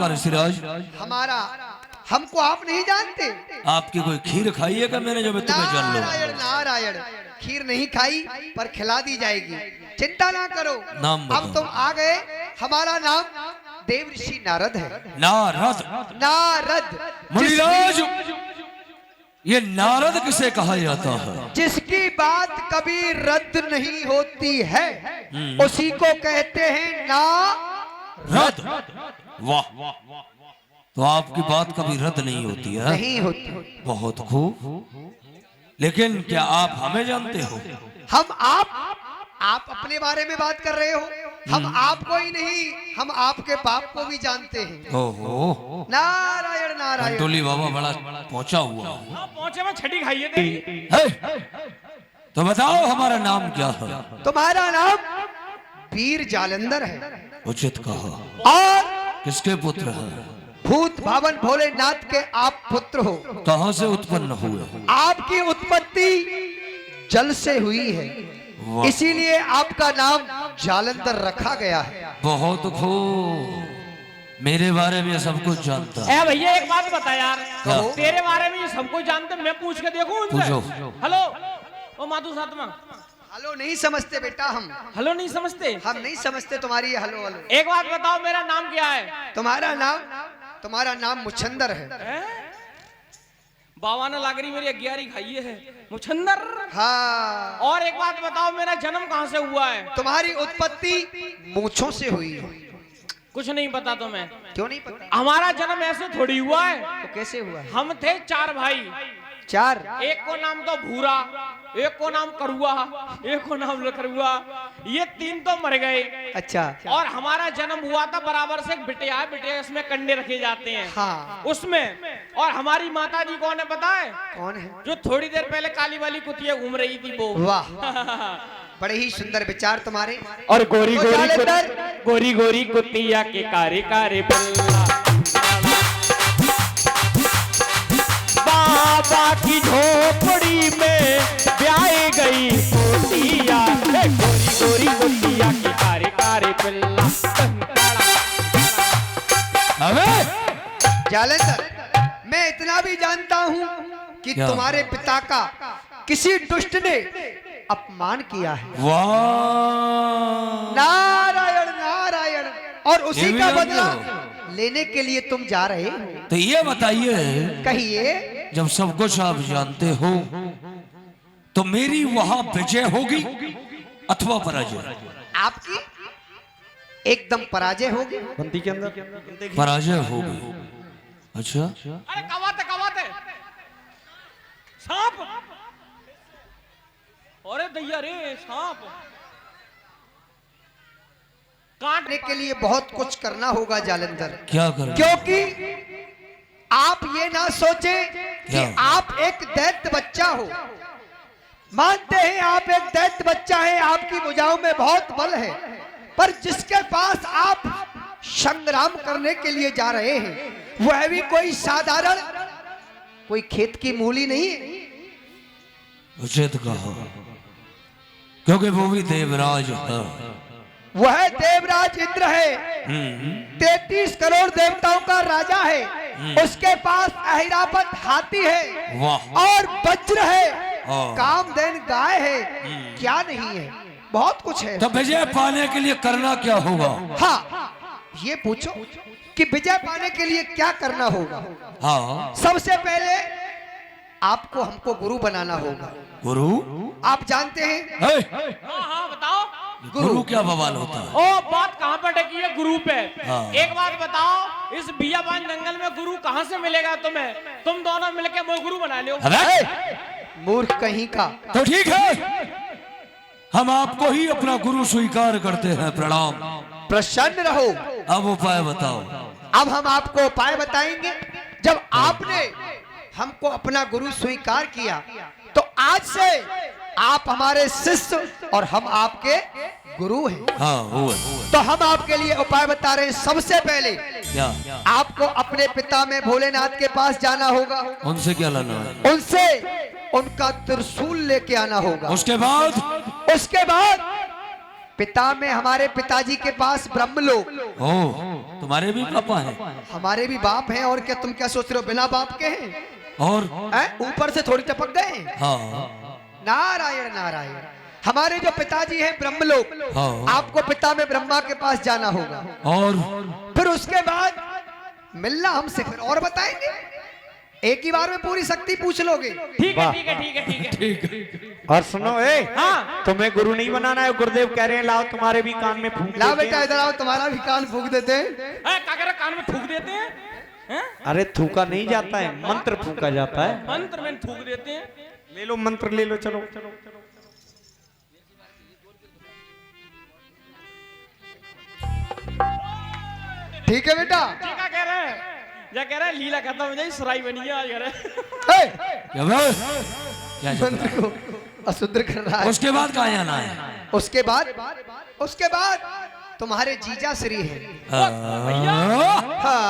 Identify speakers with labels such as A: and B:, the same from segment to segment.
A: आपका ऋषिराज?
B: हमारा, हमको आप नहीं जानते?
A: आपकी कोई खीर खाई है क्या मैंने जो मैं तुम्हें जान लूं?
B: नारायण नारायण, खीर नहीं खाई पर खिला दी जाएगी, चिंता ना करो।
A: नाम बताओ।
B: अब तुम आ गए, हमारा नाम देव ऋषि नारद है।
A: नारद?
B: नारद
A: मुनिराज, ये नारद किसे कहा जाता है?
B: जिसकी बात कभी रद्द नहीं होती है उसी को कहते हैं
A: रद्द। वाह, तो आपकी बात कभी रद्द नहीं होती है?
B: नहीं होती।
A: बहुत खूब। लेकिन क्या आप हमें जानते हो?
B: हम आप अपने बारे में बात कर रहे हो, हम आपको ही नहीं, हम आपके बाप को भी जानते हैं।
A: ओहो,
B: नारायण नारायण।
A: टोली बाबा बड़ा पहुंचा हुआ है।
C: पहुंचे में छठी खाइए तेरी।
A: है? तो बताओ हमारा नाम क्या है?
B: तुम्हारा नाम वीर जालंधर है।
A: उचित कहा।
B: और
A: किसके पुत्र है?
B: भूत भावन भोलेनाथ के आप पुत्र हो।
A: कहां से उत्पन्न हुए?
B: आपकी उत्पत्ति जल से हुई है,
A: वाह।
B: इसीलिए आपका नाम जालंधर रखा गया है।
A: बहुत खूब, मेरे बारे में सब कुछ जानता है।
C: ए भैया एक बात बता यार,
A: क्या?
C: तेरे बारे में ये सब कुछ जानते, मैं पूछ के देखूं उनसे?
A: पूछो।
C: हेलो ओ माधु सातमा,
B: हलो नहीं समझते बेटा, हम
C: हेलो नहीं समझते?
B: हम नहीं समझते तुम्हारी ये हलो हलो।
C: एक बात बताओ, मेरा नाम क्या है?
B: तुम्हारा नाम मुछंदर है।
C: बाबा ने लाग रही मेरी 11 खाइए है मुछंदर।
B: हाँ।
C: और एक बात बताओ, मेरा जन्म कहाँ से हुआ है?
B: तुम्हारी उत्पत्ति मूंछों से हुई है।
C: कुछ नहीं पता तुम्हें?
B: क्यों नहीं पता?
C: हमारा जन्म ऐसे थोड़ी हुआ है।
B: तो कैसे हुआ है?
C: हम थे 4 भाई,
B: चार।
C: एक को नाम तो भूरा, एक को नाम करुआ, एक को नाम लखरुआ, ये 3 तो मर गए।
B: अच्छा।
C: और हमारा जन्म हुआ था बराबर से एक बिटिया है, बिटिया इसमें कंडे रखे जाते हैं।
B: हाँ।
C: उसमें। और हमारी माता जी कौन है पता है?
B: कौन है?
C: जो थोड़ी देर पहले काली वाली कुतिया घूम रही थी वो।
B: वाह, बड़े ही सुंदर विचार तुम्हारे।
C: और गोरी
B: तो
C: गोरी
B: जालंधर,
C: गोरी गोरी कुतिया के कारे कारे पल्ला, बाबा की झोपड़ी में ब्याई गई कुतिया, गोरी गोरी कुतिया के कारे कारे पल्ला।
B: जालंधर, मैं इतना भी जानता हूँ कि
A: क्या?
B: तुम्हारे पिता का किसी दुष्ट ने अपमान किया है।
A: वाह,
B: नारायण नारायण। और उसी
A: ये भी
B: का
A: जानते
B: बदला
A: हो?
B: लेने के लिए तुम जा रहे हो।
A: तो ये बताइए,
B: कहिए।
A: जब सब कुछ आप जानते हो तो मेरी वहां विजय होगी अथवा पराजय?
B: आपकी एकदम पराजय होगी।
C: बंदी के अंदर
A: पराजय होगी। अच्छा,
C: अरे कवाते सांप, अरे दैया रे सांप
B: काटने के लिए बहुत कुछ करना होगा जालंधर,
A: क्या करें?
B: क्योंकि आप ये ना सोचें कि
A: क्या?
B: आप एक दैत्य बच्चा हो। मानते हैं आप एक दैत्य बच्चा है, आपकी भुजाओं में बहुत बल है, पर जिसके पास आप संग्राम करने के लिए जा रहे हैं वह भी कोई साधारण, कोई खेत की मूली नहीं है।
A: उचित कहा, क्योंकि वो भी देवराज है।
B: वह देवराज इंद्र है, 33 करोड़ देवताओं का राजा है, उसके पास अहिरापत हाथी है,
A: वाह।
B: और वज्र है,
A: हाँ।
B: कामधेन गाय है, क्या नहीं है, बहुत कुछ है।
A: तो विजय पाने के लिए करना क्या होगा?
B: हाँ, ये पूछो कि विजय पाने के लिए क्या करना होगा।
A: हाँ,
B: सबसे पहले आपको हमको गुरु बनाना होगा।
A: गुरु?
B: आप जानते हैं
A: हे,
C: हाँ बताओ,
A: गुरु क्या बवाल होता है?
C: ओ बात कहाँ पर टकी है? गुरु पे।
A: हाँ।
C: एक बात बताओ, इस बियाबान जंगल में गुरु कहाँ से मिलेगा तुम्हें? तुम दोनों मिलके मैं गुरु बना लो।
A: अरे
B: मूर्ख कहीं का।
A: तो ठीक है, हम आपको ही अपना गुरु स्वीकार करते हैं। प्रणाम।
B: प्रसन्न रहो।
A: अब उपाय बताओ।
B: अब हम आपको उपाय बताएंगे। जब आपने हमको अपना गुरु स्वीकार किया तो आज से आप हमारे शिष्य और हम आपके गुरु हैं।
A: हाँ, हुआ।
B: तो हम आपके लिए उपाय बता रहे हैं। सबसे पहले
A: क्या?
B: आपको अपने पिता में भोलेनाथ के पास जाना होगा।
A: उनसे क्या लाना है?
B: उनसे उनका त्रिशूल लेके आना होगा।
A: उसके बाद
B: उसके बाद पिता में हमारे पिताजी के पास ब्रह्मलोक,
A: ओ तुम्हारे भी पापा हैं?
B: हमारे भी बाप हैं। और क्या तुम क्या सोच रहे हो बिना बाप के हैं?
A: और
B: ऊपर से थोड़ी टपक गए?
A: हाँ
B: नारायण नारायण। हमारे जो पिताजी हैं ब्रह्मलोक,
A: हाँ।
B: आपको पिता में ब्रह्मा के पास जाना होगा
A: और
B: फिर उसके बाद मिलना हमसे, फिर और बताएंगे। एक ही बार में पूरी शक्ति पूछ लोगे।
C: ठीक है
D: वाह।
C: ठीक है ठीक है ठीक है
A: ठीक है।
D: और सुनो ए,
C: हाँ।
D: तुम्हें गुरु नहीं बनाना है, गुरुदेव कह रहे हैं लाओ तुम्हारे भी कान में फूंक
B: ला
D: देते
B: बेटा
D: हैं।
B: इधर आओ, तुम्हारा भी कान फूंक देते हैं।
C: क्या कह रहे, कान में थूक देते हैं? हैं?
D: अरे थूका नहीं जाता है, मंत्र फूका जाता है।
C: मंत्र में थूक देते हैं।
D: ले लो मंत्र ले लो, चलो
B: ठीक है बेटा।
C: क्या कह रहे हैं? क्या कह रहे हैं? लीला खत्म हो जाए, सुराई बनी है आज। कह रहे
B: हे,
A: क्या बे? क्या चल
B: मंत्र
A: रहा
B: को अशुद्ध कर रहा
A: है?
B: है।
A: उसके बाद कहाँ जाना है?
B: उसके बाद तुम्हारे जीजा श्री है।
C: भैया
B: हाँ।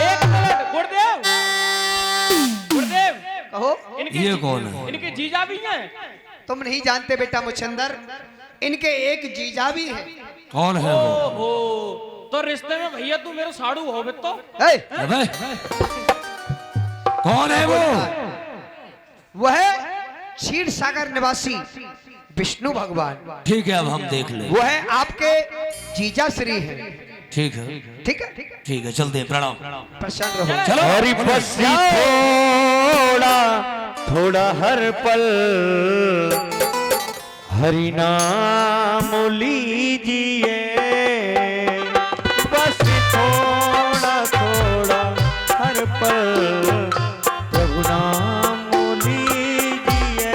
C: एक मिनट, गुरुदेव गुरुदेव,
B: कहो।
C: इनके
A: ये कौन है?
C: इनके जीजा भी हैं?
B: तुम नहीं जानते बेटा मुचंदर, इनके एक जीजा भी है।
A: कौन है वो?
C: ओहो, तो रिश्ते में भैया तू मेरा साड़ू हो बे तो।
B: हे,
A: अबे, कौन है वो?
B: वह क्षीर सागर निवासी विष्णु भगवान,
A: ठीक है, अब हम देख ले।
B: वो है आपके जीजा श्री है।
A: ठीक है
B: ठीक है,
A: ठीक है, चलते हैं। प्रणाम।
B: प्रसन्न रहो।
A: चलो।
D: हरि बसी थोड़ा थोड़ा हर पल हरि नाम लीजिए, बस थोड़ा थोड़ा हर पल प्रभु नाम लीजिए।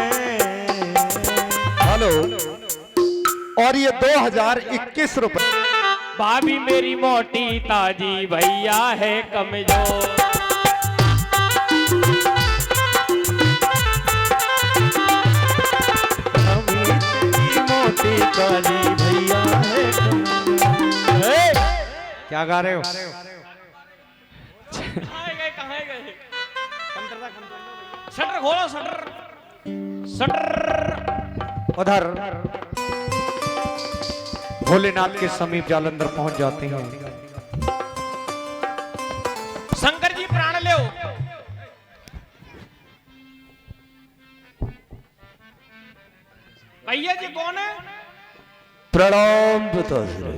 D: हेलो, और ये 2021 रुपए।
C: भाभी मेरी मोटी ताजी, भैया है कमजोर।
D: मोटी काली भैया है। क्या गा रहे हो?
C: कहाँ गए? शटर खोलो, शटर शटर।
D: उधर भोलेनाथ के समीप जालंधर पहुंच जाते हैं।
C: शंकर जी प्राण ले। भैया जी कौन है?
D: प्रणाम पिताश्री।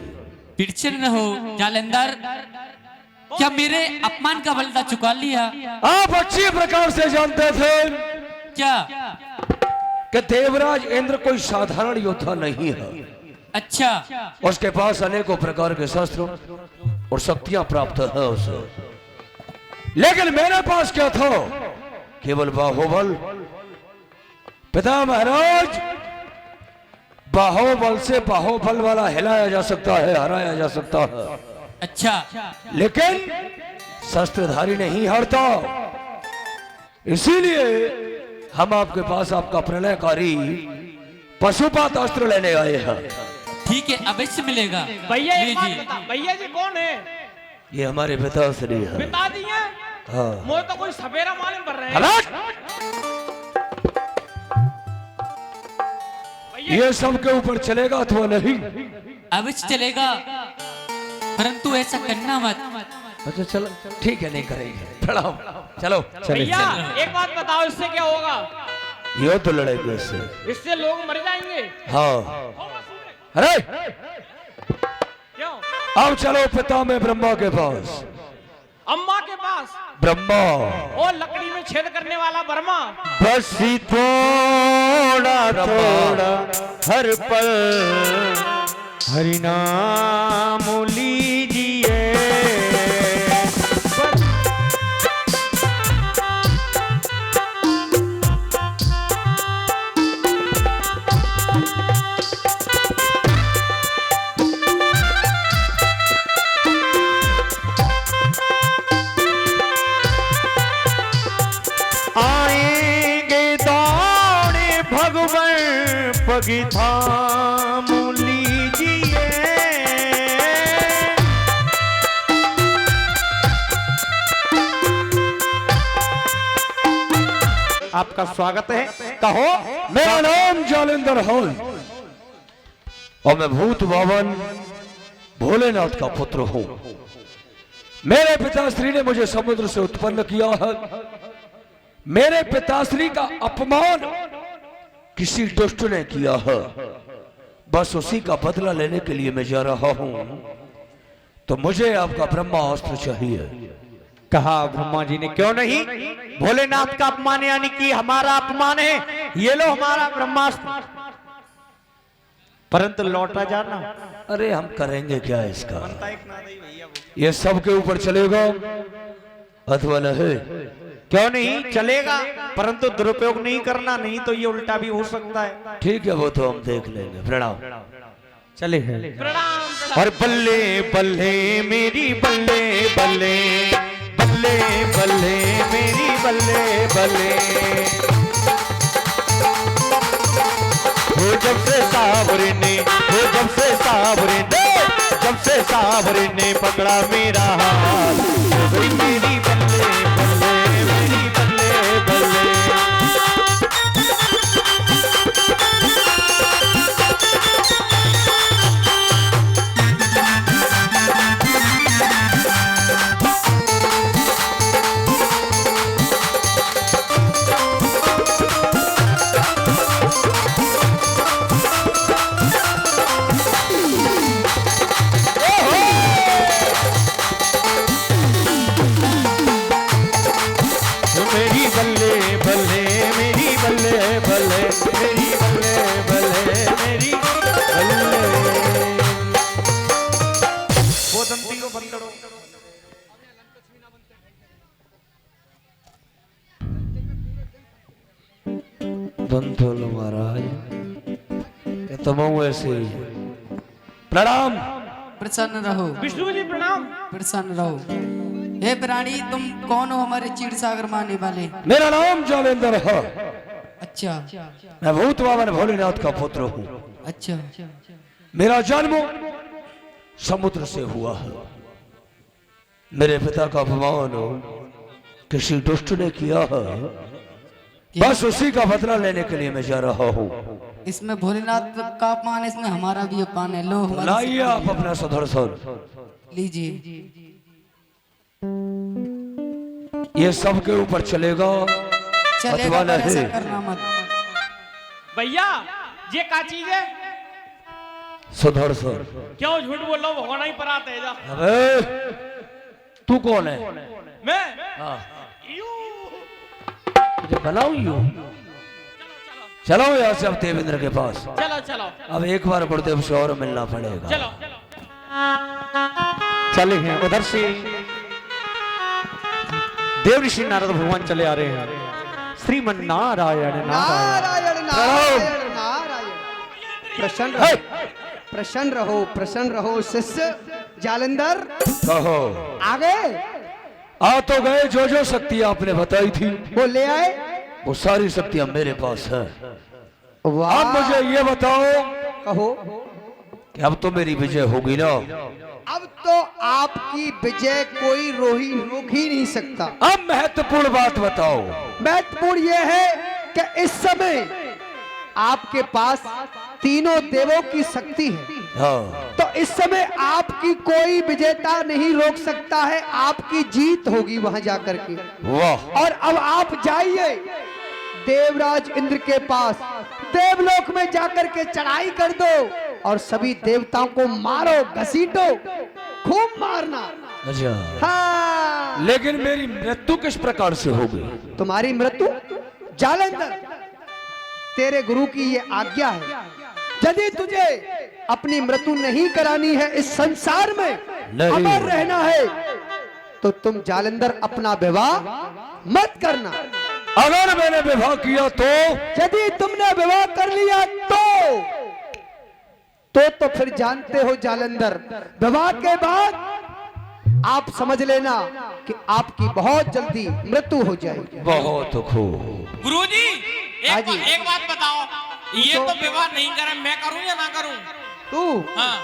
E: पीछे न हो जालंधर, क्या मेरे अपमान का बदला चुका लिया?
F: आप अच्छी प्रकार से जानते थे
E: क्या?
F: कि देवराज इंद्र कोई साधारण योद्धा नहीं है।
E: अच्छा,
F: उसके पास अनेकों प्रकार के शस्त्र और शक्तियां प्राप्त है उसे, लेकिन मेरे पास क्या था? केवल बाहुबल। पिता महाराज, बाहुबल से बाहुबल वाला हिलाया जा सकता है, हराया जा सकता है,
E: अच्छा,
F: लेकिन शस्त्रधारी नहीं हारता। इसीलिए हम आपके पास आपका प्रलयकारी पशुपात अस्त्र लेने आए हैं।
E: ठीक है, अवश्य मिलेगा।
C: भैया एक बात
E: लीजिए।
C: बता, भैया जी कौन है?
F: ये हमारे पिताश्री है।
C: पिता जी हैं?
F: हाँ।
C: मुझे तो कोई सपेरा मालूम पड़ रहे हैं।
F: हलाक!
C: भैया
F: ये सबके ऊपर चलेगा अथवा नहीं?
E: अवश्य चलेगा, परंतु ऐसा करना मत।
F: अच्छा चलो, ठीक है, नहीं करेंगे। प्रणाम। चलो
C: भैया एक बात बताओ, इससे क्या होगा?
F: ये तो लड़ेगा इससे।
C: इससे लोग मर जाएंगे।
F: हाँ। अरे
C: क्यों?
F: अब चलो पिता में ब्रह्मा के पास।
C: अम्मा के पास?
F: ब्रह्मा
C: और लकड़ी में छेद करने वाला बर्मा।
D: बस ही थोड़ा थोड़ा हर पल हरि नाम लीजिए। आएंगे दौड़े भगवान पगी थाम लीजिए। आपका स्वागत है। कहो।
F: मेरा नाम जालिंदर हॉल। और मैं भूत बावन भोलेनाथ का पुत्र हूं। मेरे पिताश्री ने मुझे समुद्र से उत्पन्न किया है। मेरे पिताश्री का अपमान किसी दुष्ट ने किया है, बस उसी का बदला लेने के लिए मैं जा रहा हूं। तो मुझे आपका ब्रह्मास्त्र चाहिए।
D: कहा ब्रह्मा जी ने, क्यों नहीं, भोलेनाथ का अपमान यानी कि हमारा अपमान है, ये लो हमारा ब्रह्मास्त्र, परंतु लौटा जाना।
F: अरे हम करेंगे क्या इसका, ये सबके ऊपर चलेगा अथवा नहीं?
D: क्यों नहीं चलेगा, परंतु दुरुपयोग नहीं करना, नहीं तो ये उल्टा भी हो सकता है।
F: ठीक है, वो तो हम देख लेंगे। प्रणाम।
D: चले और बल्ले बल्ले मेरी बल्ले बल्ले बल्ले बल्ले मेरी बल्ले बल्ले, हो जब से सावरे ने, हो जब से सावरे ने, जब से सावरे ने पकड़ा मेरा हाथ, हो गई मेरी बल्ले बल्ले मेरी बल्ले बल्ले। मेरी बल्ले बल्ले मेरी बल्ले बल्ले मेरी बल्ले बल्ले मेरी बल्ले। वो दंती को बंद करो।
F: धनथोल महाराज, ये तमाम ऐसे ही है। प्रणाम।
E: प्रसन्न रहो
C: विष्णु जी प्रणाम।
E: प्रसन्न रहो। हे प्राणी, तुम कौन हो हमारे क्षीर सागर माने वाले?
F: मेरा नाम जालेंद्र है।
E: अच्छा
F: मैं भूत बावन भोलेनाथ का पुत्र हूँ।
E: अच्छा।
F: मेरा जन्म समुद्र से हुआ है। मेरे पिता का अपमान किसी दुष्ट ने किया है, बस उसी का बदला लेने के लिए मैं जा रहा हूँ।
E: इसमें भोलेनाथ का अपमान है, इसमें हमारा भी अपमान है। लो हमारे
F: लाइए आप अपना सुदर्शन।
E: लीजिए।
F: ये सबके ऊपर चलेगा
E: चलेगा,
F: अथवा
E: पर ऐसा
F: नहीं?
E: करना मत।
C: भैया ये का चीज है?
F: सुदर्शन।
C: क्यों झूठ बोल रहा हूँ, होना ही पर आता है जा।
F: अबे तू कौन है?
C: मैं
F: हाँ।
C: यूं।
F: तुझे बनाऊं यूं? चलो यहाँ से अब देवेंद्र के पास।
C: चलो चलो
F: अब एक बार गुरुदेव से और मिलना पड़ेगा।
C: चलो।
D: चले हैं उधर से देव ऋषि नारद भगवान चले आ रहे हैं। श्रीमन नारायण नारायण।
B: नारायण नारायण नारायण। प्रसन्न रहो, प्रसन्न रहो, प्रसन्न रहो शिष्य। जालंधर
F: कहो।
B: आगे
F: आ तो गए, जो जो शक्ति आपने बताई थी
B: वो ले आए।
F: वो सारी शक्तियां मेरे पास है।
B: वाह,
F: अब मुझे ये बताओ
B: कहो।
F: कि अब तो मेरी विजय होगी ना?
B: अब तो आपकी विजय कोई रोक ही नहीं सकता।
F: अब महत्वपूर्ण बात बताओ।
B: महत्वपूर्ण यह है कि इस समय आपके पास तीनों देवों की शक्ति है।
F: हाँ।
B: तो इस समय आपकी कोई विजेता नहीं रोक सकता है। आपकी जीत होगी वहां जाकर के।
F: वाह।
B: और अब आप जाइए देवराज इंद्र के पास, देवलोक में जाकर के चढ़ाई कर दो और सभी देवताओं को मारो, घसीटो, खूब मारना।
F: अच्छा,
B: हाँ।
F: लेकिन मेरी मृत्यु किस प्रकार से होगी?
B: तुम्हारी मृत्यु जालंधर, तेरे गुरु की ये आज्ञा है। यदि तुझे अपनी मृत्यु नहीं करानी है, इस संसार में
F: नहीं।
B: अमर रहना है, तो तुम जालंधर अपना विवाह मत करना।
F: अगर मैंने विवाह किया तो?
B: यदि तुमने विवाह कर लिया तो फिर जानते हो जालंधर, विवाह के बाद आप समझ लेना कि आपकी बहुत जल्दी मृत्यु हो जाएगी।
F: बहुत खूब।
C: गुरुजी
B: हाँ
C: एक,
B: जी।
C: एक बात बताओ, ये तो विवाह नहीं करे, मैं करूं या ना करूं?
B: तू
C: हाँ।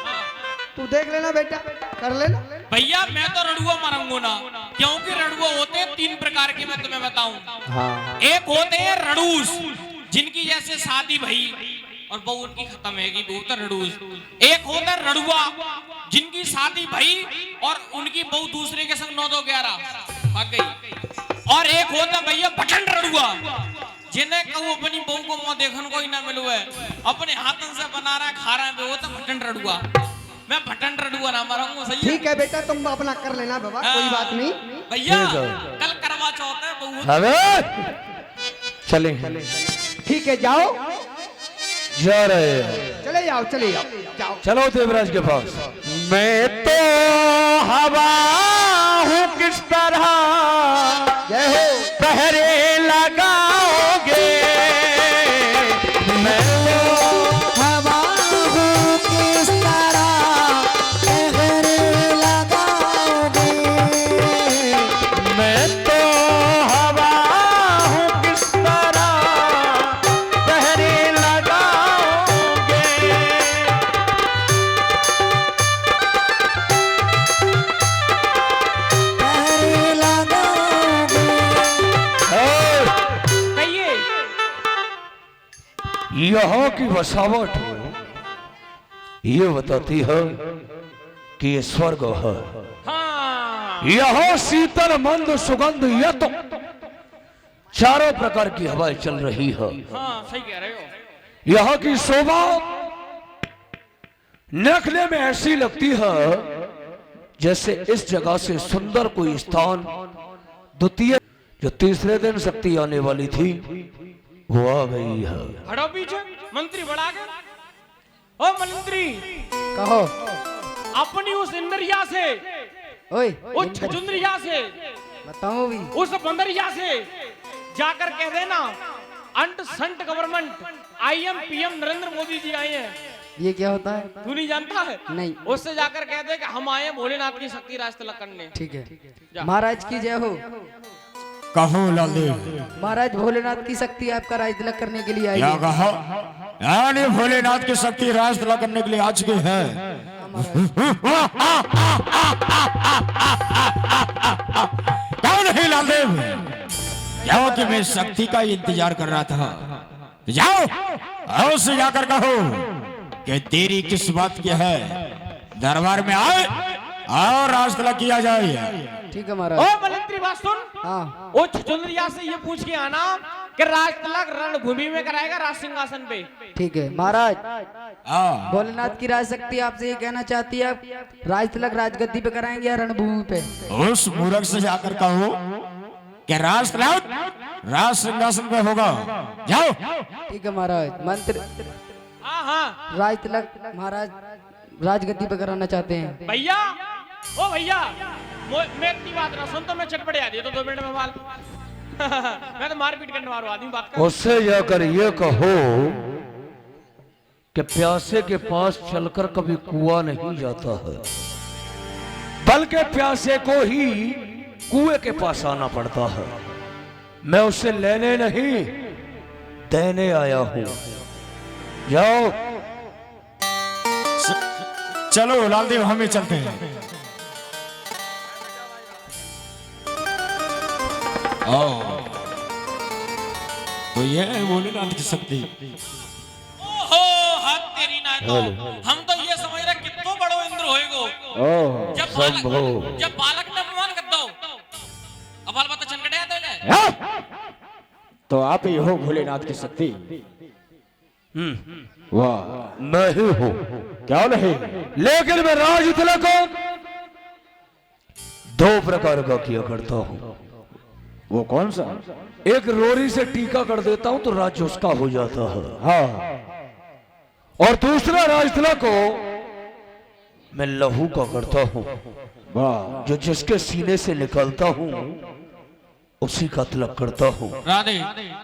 B: तू देख लेना बेटा, कर लेना।
C: भैया मैं तो रड़ुआ मारूंगा ना, क्योंकि रड़ुआ होते हैं तीन प्रकार के, मैं तुम्हें बताऊं।
B: हाँ।
C: एक होते हैं रड़ूस, जिनकी जैसे शादी भई
G: और बहू उनकी खत्म हैगी, वो तो रड़ूस। एक होता रड़ुआ जिनकी शादी भई और उनकी बहू दूसरे के संग 9-2-11 भाग गई, और एक होता भैया भटन रड़ुआ जिन्हें कहूँ अपनी बहू को मुँह देखने को ही ना मिलो है, अपने हाथन से बना रहा है खा रहा है, वो तो भटन रड़ुआ। मैं भटन रड़ुआ ना मारूंगा, सही है?
B: ठीक है बेटा, तुम अपना कर लेना बाबा, कोई बात नहीं।
G: भैया कल करवा चौथ है, बहू
D: अबे चले
B: ठीक है, जाओ,
D: जा रहे हैं।
B: चले जाओ, चले जाओ, जाओ।
D: चलो देवराज के पास। मैं तो हवा हूँ किस तरह
B: जय हो।
D: पहरे लगाओगे, मैं तो
H: हवा हूँ किस तरह पहरे लगाओगे,
D: मैं तो हवा हूँ किस तरह पहरे लगाओगे,
H: पहरे लगाओगे।
G: कहिए।
F: यहाँ की बसावट ये बताती है कि ये स्वर्ग है।
G: हाँ
F: यहाँ शीतल मंद सुगंध, ये तो चारों प्रकार की हवाएं चल रही है।
G: हाँ सही कह रहे हो।
F: यहाँ की शोभा देखने में ऐसी लगती है जैसे इस जगह से सुंदर कोई स्थान द्वितीय जो तीसरे दिन शक्ति आने वाली थी वो आ गई है।
G: हटो पीछे, मंत्री बढ़ा के। ओ मंत्री,
B: कहो।
G: अपनी उस इंद्रिया से,
B: ओए,
G: उस छचुंद्रिया से,
B: बताओ भी।
G: उस बंदरिया से जाकर कह देना अंट संट government IM PM Narendra Modi ji आए हैं।
B: ये क्या होता है?
G: तू नहीं जानता है?
B: नहीं।
G: उससे जाकर कह दे कि हम आए हैं भोलेनाथ की शक्ति राज तिलक करने।
B: ठीक है,
G: जा।
B: महाराज की जय हो।
A: कहो लालदेव,
B: महाराज भोलेनाथ की शक्ति आपका राज तिलक करने के लिए आई
A: क्या
B: है।
A: कहा? यानी भोलेनाथ की शक्ति राज तिलक करने के लिए आज के है। क्यों नहीं लालदेव? जाओ कि मैं शक्ति का इंतजार कर रहा था। जाओ और उससे जाकर कहो कि तेरी किस बात की है, दरबार में आए और राज तिलक किया जाए।
B: ठीक है
G: ओ
B: महाराज।
G: मंत्री बात सुन,
B: हाँ,
G: ओ छचुंद्रिया से ये पूछ के आना कि राज तिलक रणभूमि में कराएगा राज सिंहासन पे।
B: ठीक है महाराज।
A: हाँ,
B: भोलेनाथ की राज शक्ति आपसे ये कहना चाहती है, आप राज तिलक राजगद्दी पे कराएंगे या रणभूमि पे?
A: उस मूर्ख से जाकर कहो कि राज तिलक राज सिंहासन पे होगा। जाओ।
B: ठीक है महाराज। मंत्र
G: हाँ हाँ
B: राज तिलक महाराज राजगद्दी पे कराना चाहते हैं।
G: भैया, ओ भैया, मैं इतनी बात ना सुन तो मैं चटपटे आ दिया तो 2 मिनट में माल। मैं तो मारपीट करने वाला आदमी, बात कर।
F: उससे जाकर ये कहो कि प्यासे के पास चलकर कभी कुआं नहीं जाता है, बल्कि प्यासे को ही कुएं के पास आना पड़ता है। मैं उससे लेने नहीं देने आया हूं। जाओ।
A: चलो लालदेव, हमें चलते हैं। आओ। तो ये है भोलेनाथ की शक्ति।
G: ओहो, हाथ तेरी ना तो हम तो ये समझ रहे कितना बड़ो इंद्र होएगो। जब बालक ने अपमान कर दो, अब बाल बता चनकटे आते हैं।
C: तो आप ही हो भोलेनाथ की शक्ति? वाह,
F: मैं ही हूं।
C: क्या नहीं?
F: लेकिन मैं राज तिलक को 2 प्रकार का किया करता हूं।
C: वो कौन सा?
F: एक रोरी से टीका कर देता हूं तो राज्य उसका हो जाता है।
C: हाँ,
F: और दूसरा राज तिलक को मैं लहू का करता हूं,
C: वाह,
F: जो जिसके सीने से निकलता हूं उसी का तिलक करता हूं।
G: राधे,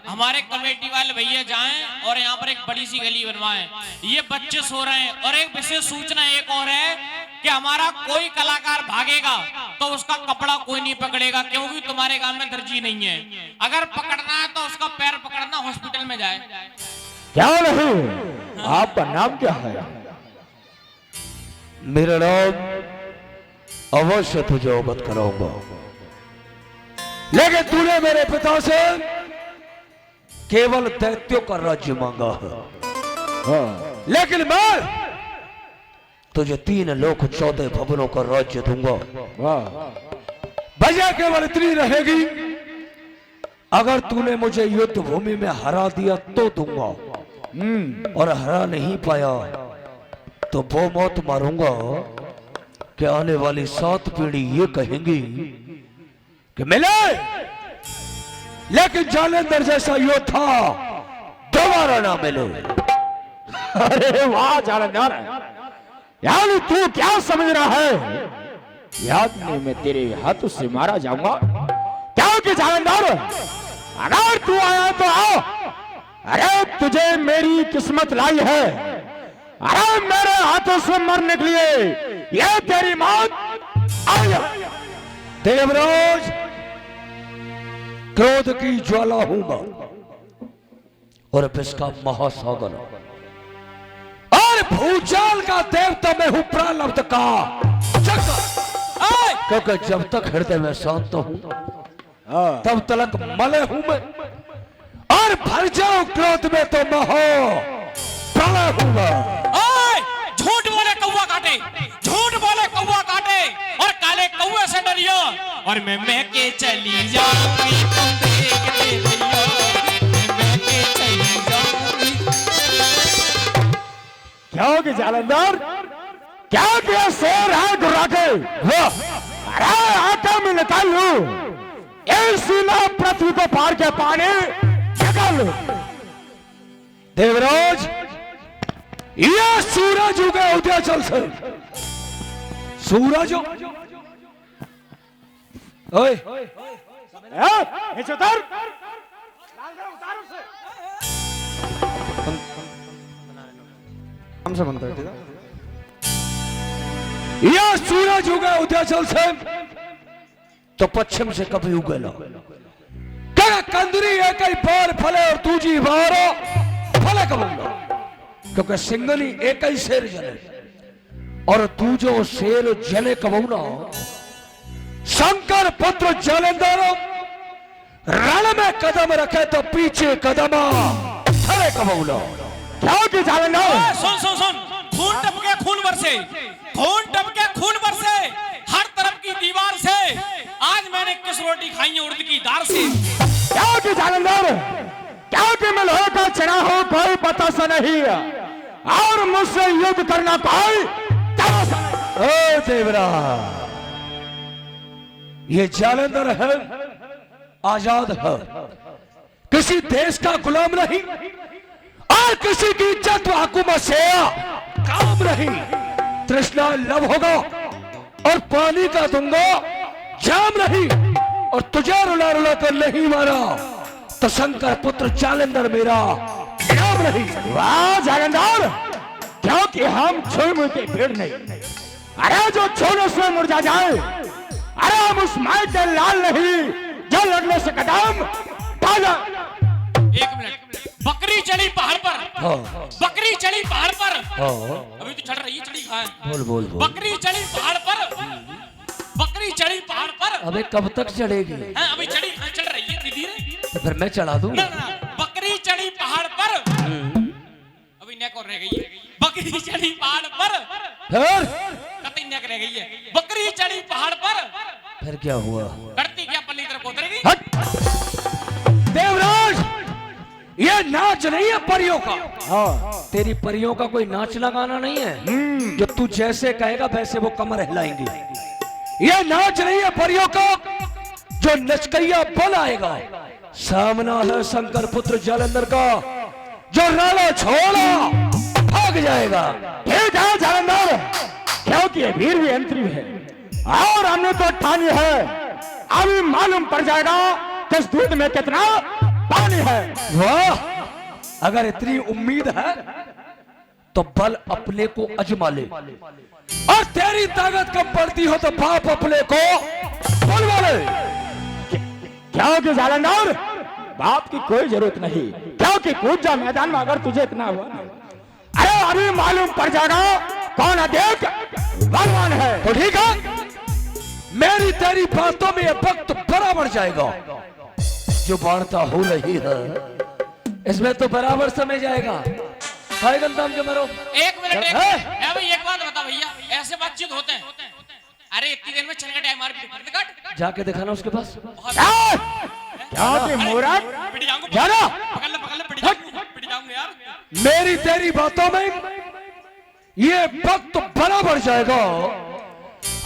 G: हमारे कमेटी वाले भैया जाएं और यहाँ पर एक बड़ी सी गली बनवाएं। ये बच्चे सो रहे हैं। और एक विशेष सूचना एक और है कि हमारा कोई कलाकार भागेगा तो उसका कपड़ा कोई नहीं पकड़ेगा, क्योंकि तुम्हारे गांव में दर्जी नहीं है। अगर पकड़ना है तो उसका पैर पकड़ना, हॉस्पिटल में जाए।
C: क्या नहीं? आपका नाम क्या है?
F: मेरा नाम अवश्य तुझे अवगत कराऊंगा, लेकिन तूने मेरे पिता से केवल दैत्यों का राज्य मांगा है। लेकिन मैं तुझे 3 लोक 14 भवनों का राज्य दूंगा। वजह केवल इतनी रहेगी, अगर तूने मुझे युद्ध भूमि में हरा दिया तो दूंगा, और हरा नहीं पाया तो वो मौत मारूंगा कि आने वाली 7 पीढ़ी ये कहेंगी कि मिले, लेकिन जालंधर जैसा योद्धा दोबारा ना मिले।
C: अरे वाह जालंधर, यानी तू क्या समझ रहा है? याद नहीं मैं तेरे हाथों से मारा जाऊंगा? क्योंकि जालंधर अगर तू आया तो आओ, अरे तुझे मेरी किस्मत लाई है, अरे मेरे हाथों से मरने के लिए ये तेरी मौत आई है।
F: देवराज, क्रोध की ज्वाला हूं मैं और इसका महासागर, और भूचाल का देवता मैं हूं, प्रारब्ध का चक्र। क्योंकि जब तक हृदय में शांत हूं तब तक मले हूं मैं, और भर जाऊं क्रोध में तो मैं हो प्रलय हूं मैं।
G: झूठ बोले कौवा काटे, झूठ बोले कौवा काटे, और काले कौवे से डरियो, और मैं के चली जाऊंगी तुम देखते रहियो, मैं के चली जाऊंगी।
C: क्या कि जालंधर, क्या किया शेर है गुर्रा के? अरे आटा में निकाल लू, सीना पृथ्वी को पार के पानी निकाल लू।
F: देवराज, यह सूरज उगे उदयाचल से, सूरज ओए
C: उतर, हमसे बनता है, ठीक है?
F: यह सूरज उगे उदयाचल से तो पश्चिम से कभी उगेला। क्या कंदरी एक ही बार फले और दूजी बार फले कबूंगा, क्योंकि सिंगनी एक ही शेर जले और तू जो शेर जले कबूना। शंकर पुत्र जालंधर रण में कदम रखे तो पीछे कदम फले कबूना।
C: क्या कि जालंधर,
G: सुन सुन सुन, खून टपके खून बरसे, खून टपके खून बरसे, हर तरफ की दीवार से। आज मैंने किस रोटी खाई है उड़द की दाल से।
C: क्या कि जालंधर, क्या कि मैं लोहे का चना हो कोई पता सा नहीं, और मुझसे युद्ध करना कोई तमाशा नहीं।
F: ओ देवरा, ये जालंधर है, आजाद है, किसी देश का गुलाम नहीं, और किसी की इज्जत हुकूमत से काम नहीं। तृष्णा लब होगा और पानी का दूंगा जाम नहीं, और तुझे रुला रुला कर नहीं मारा तो शंकर पुत्र जालंधर मेरा नाम नहीं।
C: वाह जालंधर, क्योंकि हम छुई मुई के पेड़ नहीं, अरे जो छोड़ने से मुरझा जाए, अरे हम उस माई के लाल नहीं जो लड़ने से कदम पाजा।
G: एक मिनट, बकरी चढ़ी पहाड़ पर, बकरी चढ़ी पहाड़ पर, अभी तो चढ़ रही है, चढ़ी कहाँ है?
F: बोल बोल बोल।
G: बकरी चढ़ी पहाड़ पर, बकरी चढ़ी पहाड़ पर।
F: अबे कब तक चढ़ेगी?
G: अभी चढ़ी, चढ़ रही है धीरे धीरे।
F: तो फिर मैं चढ़ा दूं।
G: ना ना, बकरी चढ़ी पहाड़ पर, अभी नेक और रह गई है। बकरी चढ़ी पहाड़ पर, कतई नेक रह गई है। बकरी चढ़ी पहाड़ पर,
F: फिर क्या हुआ?
G: करती क्या पल्ली तरफ उतरेगी।
F: देवराज, ये नाच नहीं है परियों का। तेरी परियों का कोई नाच लगाना नहीं है, जो तू जैसे कहेगा वैसे वो कमर हिलाएंगी। ये नाच नहीं है परियों का, जो नचकैया बल आएगा। सामना है शंकर पुत्र जालंधर का, जो राणा छोड़ा भाग जाएगा।
C: ठीक है जालंधर, क्योंकि ये वीर भी अंतरी है, और हमने तो ठानी है, अभी मालूम पड़ जाएगा कि इस दूध में कितना पानी है।
F: वाह, अगर इतनी उम्मीद है तो बल अपने को अजमा ले, और तेरी ताकत कम पड़ती हो तो बाप अपने को बुलवा ले।
C: क्योंकि जालंधर, बाप की कोई जरूरत नहीं, क्योंकि कूद जा मैदान में अगर तुझे इतना हुआ ना। अरे अभी मालूम पड़ जाएगा कौन अधिक बलवान है।
F: तो ठीक है, मेरी तेरी बातों में यह वक्त बराबर जाएगा। जो वार्ता हो रही है इसमें तो बराबर समय जाएगा। काय गंदाम के मरो।
G: एक मिनट
F: है?
G: भाई एक बात बता भैया, ऐसे बातचीत होते हैं? अरे इतनी देर में चल का टाइम मार
F: जाके दिखाना उसके पास।
C: क्या के मोरा
G: पिट जाऊंगा,
C: जाना
G: पकड़ ले पिट जाऊंगा यार।
F: मेरी तेरी बातों में ये वक्त बड़ा बढ़ जाएगा,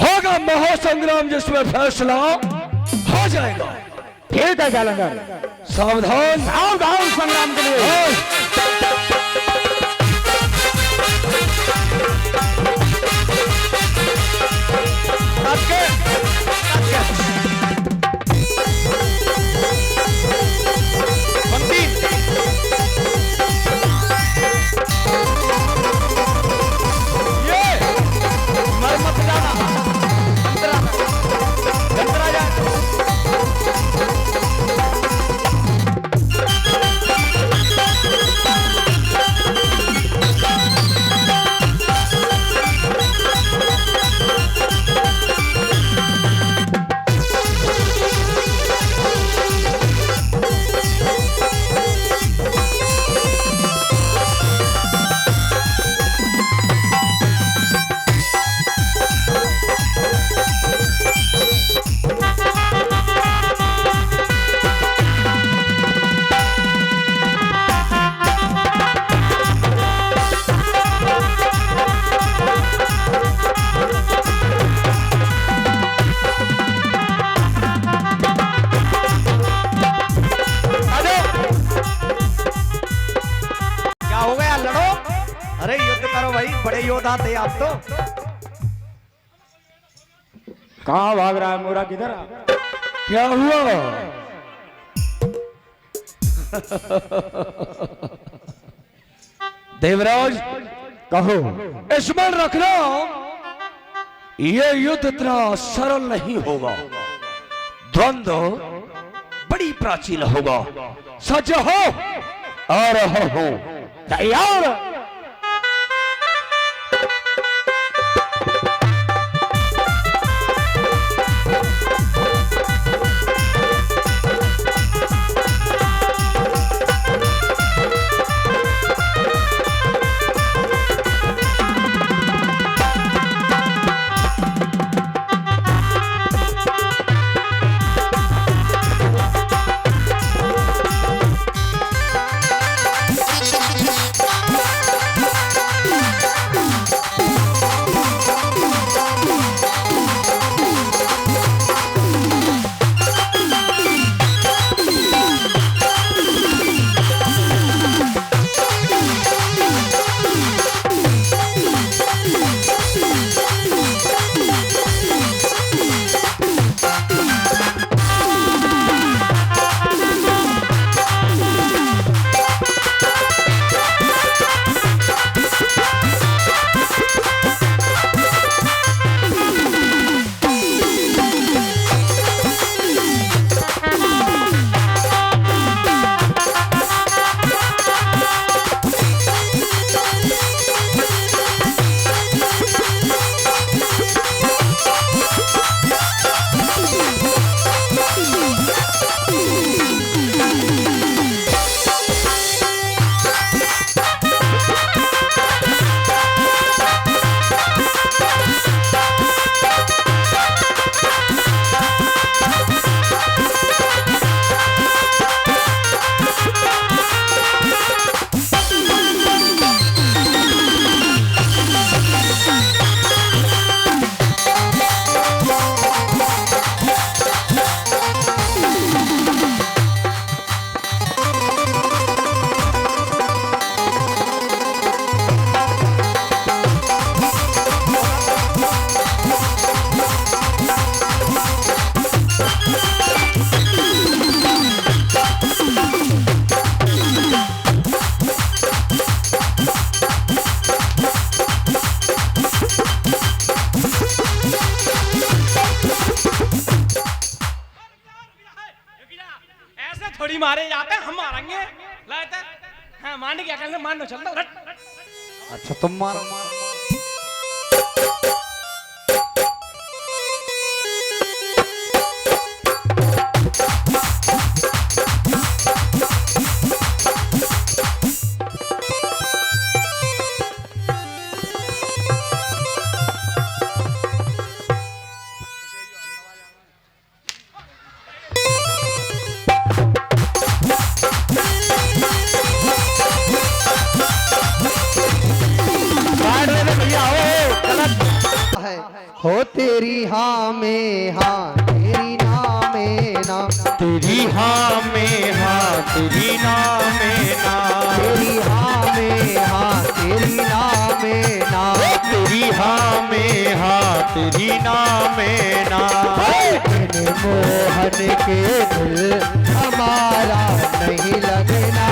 F: होगा महासंग्राम जिसमें फैसला हो जाएगा।
C: ठीक है जालंधर,
F: सावधान
C: सावधान संग्राम के लिए।
B: योद्धा थे आप तो।
C: कहाँ भाग रहा है मोरा, किधर?
F: क्या हुआ? देवराज
C: कहो।
F: स्मरण रखना, ये युद्ध इतना सरल नहीं होगा, द्वंद्व बड़ी प्राचीन होगा। सच हो आ रहा हूं,
C: तैयार।
G: थोड़ी मारे जाते हम मारेंगे लाते। हाँ मारने क्या करना, मारना चलता।
B: अच्छा तुम मारो। में हाँ तेरी नाम में ना,
D: तेरी हाँ में हाँ तेरी नाम में ना,
B: तेरी हाँ में हाँ तेरी नाम में ना,
D: तेरी हाँ में हाँ तेरी नाम में ना।
B: बिन मोहन के दिल हमारा नहीं लगना,